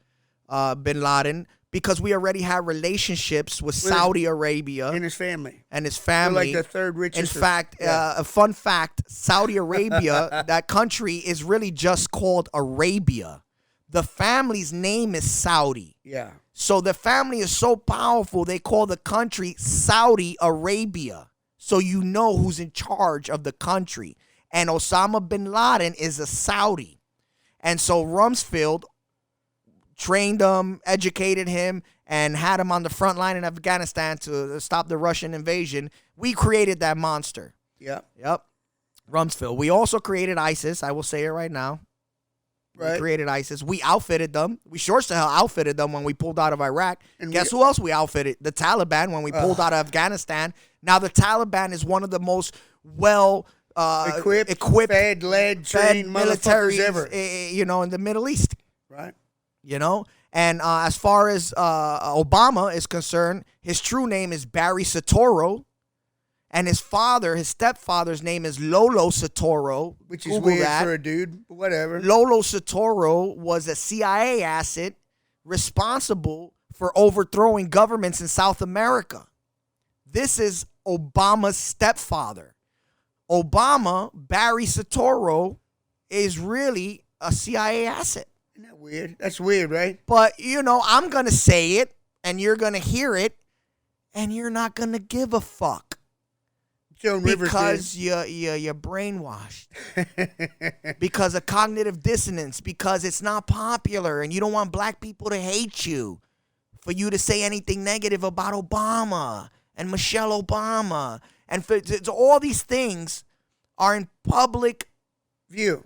Bin Laden because we already had relationships with Saudi Arabia And his family. and his They're family. like the third richest. In fact, a fun fact, Saudi Arabia, that country is really just called Arabia. The family's name is Saudi. yeah. So the family is so powerful, they call the country Saudi Arabia. So you know who's in charge of the country. And Osama bin Laden is a Saudi. And so Rumsfeld trained him, educated him, and had him on the front line in Afghanistan to stop the Russian invasion. We created that monster. Yeah. Yep. Rumsfeld. We also created ISIS. I will say it right now. Right. We created ISIS. We outfitted them. We sure as hell outfitted them when we pulled out of Iraq. And Guess who else we outfitted? The Taliban when we pulled out of Afghanistan. Now the Taliban is one of the most well Equipped, fed, led, trained motherfuckers ever. In the Middle East. Right. And as far as Obama is concerned, his true name is Barry Soetoro, and his stepfather's name is Lolo Soetoro. Which is Google weird that. for a dude, but whatever. Lolo Soetoro was a CIA asset responsible for overthrowing governments in South America. This is Obama's stepfather. Obama, Barry Soetoro, is really a CIA asset. Isn't that weird? That's weird, right? But, I'm going to say it, and you're going to hear it, and you're not going to give a fuck. Joan Rivers Because you're brainwashed. Because of cognitive dissonance. Because it's not popular, and you don't want black people to hate you. For you to say anything negative about Obama and Michelle Obama. And all these things are in public view.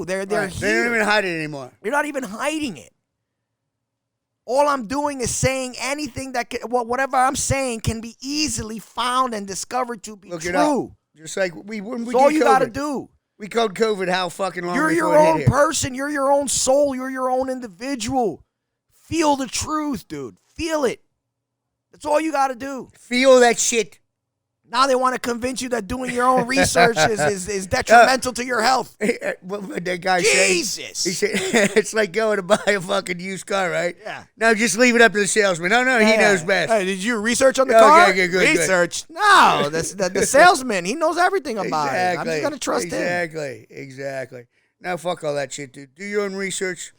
They're Right. here. They don't even hide it anymore. You're not even hiding it. All I'm doing is saying anything whatever I'm saying can be easily found and discovered to be Look it up. true. Just like when we That's all did you COVID. got to do. We called COVID how fucking long You're before your it hit own here. person. You're your own soul. You're your own individual. Feel the truth, dude. Feel it. That's all you got to do. Feel that shit. Now they want to convince you that doing your own research is detrimental to your health. What that guy Jesus. said? He said, it's like going to buy a fucking used car, right? Yeah. Now just leave it up to the salesman. No, he knows best. Hey, did you research on the Okay, car? okay, good. Research? No, the salesman. He knows everything about it. I'm just going to trust him. Exactly. Now fuck all that shit, dude. Do your own research.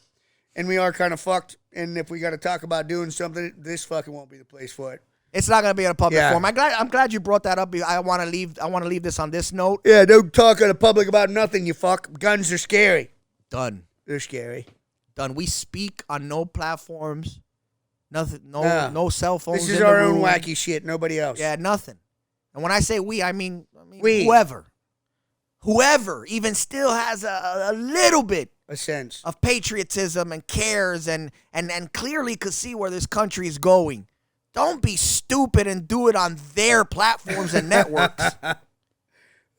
And we are kind of fucked. And if we got to talk about doing something, this fucking won't be the place for it. It's not gonna be in a public Yeah. forum. I'm glad you brought that up. I want to leave this on this note. Yeah, don't talk in the public about nothing, you fuck. Guns are scary. Done. They're scary. Done. We speak on no platforms. Nothing. No cell phones. This is in our the own room. wacky shit. Nobody else. Yeah, nothing. And when I say we, I mean We. whoever even still has a little bit A sense. of patriotism and cares and clearly could see where this country is going. Don't be stupid and do it on their platforms and networks.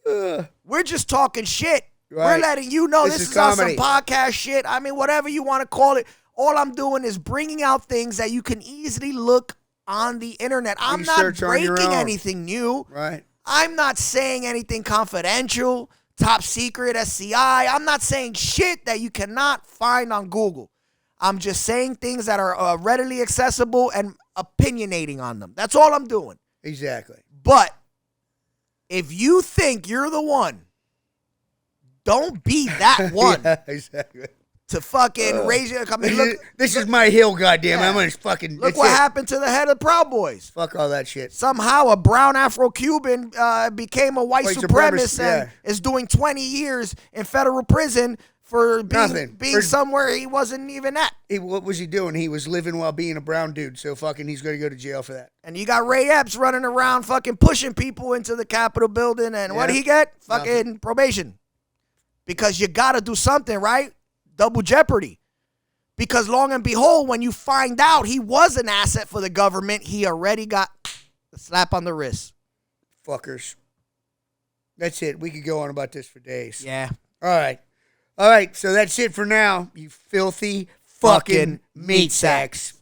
We're just talking shit. Right. We're letting you know this is on some comedy. podcast shit. I mean, whatever you want to call it. All I'm doing is bringing out things that you can easily look on the internet. I'm Research not on your breaking own. anything new. Right. I'm not saying anything confidential, top secret, SCI. I'm not saying shit that you cannot find on Google. I'm just saying things that are readily accessible and opinionating on them. That's all I'm doing. Exactly. But if you think you're the one, don't be that one Yeah, exactly. to fucking raise your. I mean, This is my hill, goddamn. Yeah. I'm gonna fucking. look that's what it. happened to the head of Proud Boys. Fuck all that shit. Somehow a brown Afro-Cuban became a white White supremacist supremacist, and is doing 20 years in federal prison for being For- somewhere he wasn't even at. What was he doing? He was living while being a brown dude. So fucking, he's gonna go to jail for that. And you got Ray Epps running around fucking pushing people into the Capitol building. And what did he get? Fucking probation. Because you got to do something, right? Double jeopardy. Because long and behold, when you find out he was an asset for the government, he already got the slap on the wrist. Fuckers. That's it. We could go on about this for days. Yeah. All right. So that's it for now. You filthy fucking meat sacks.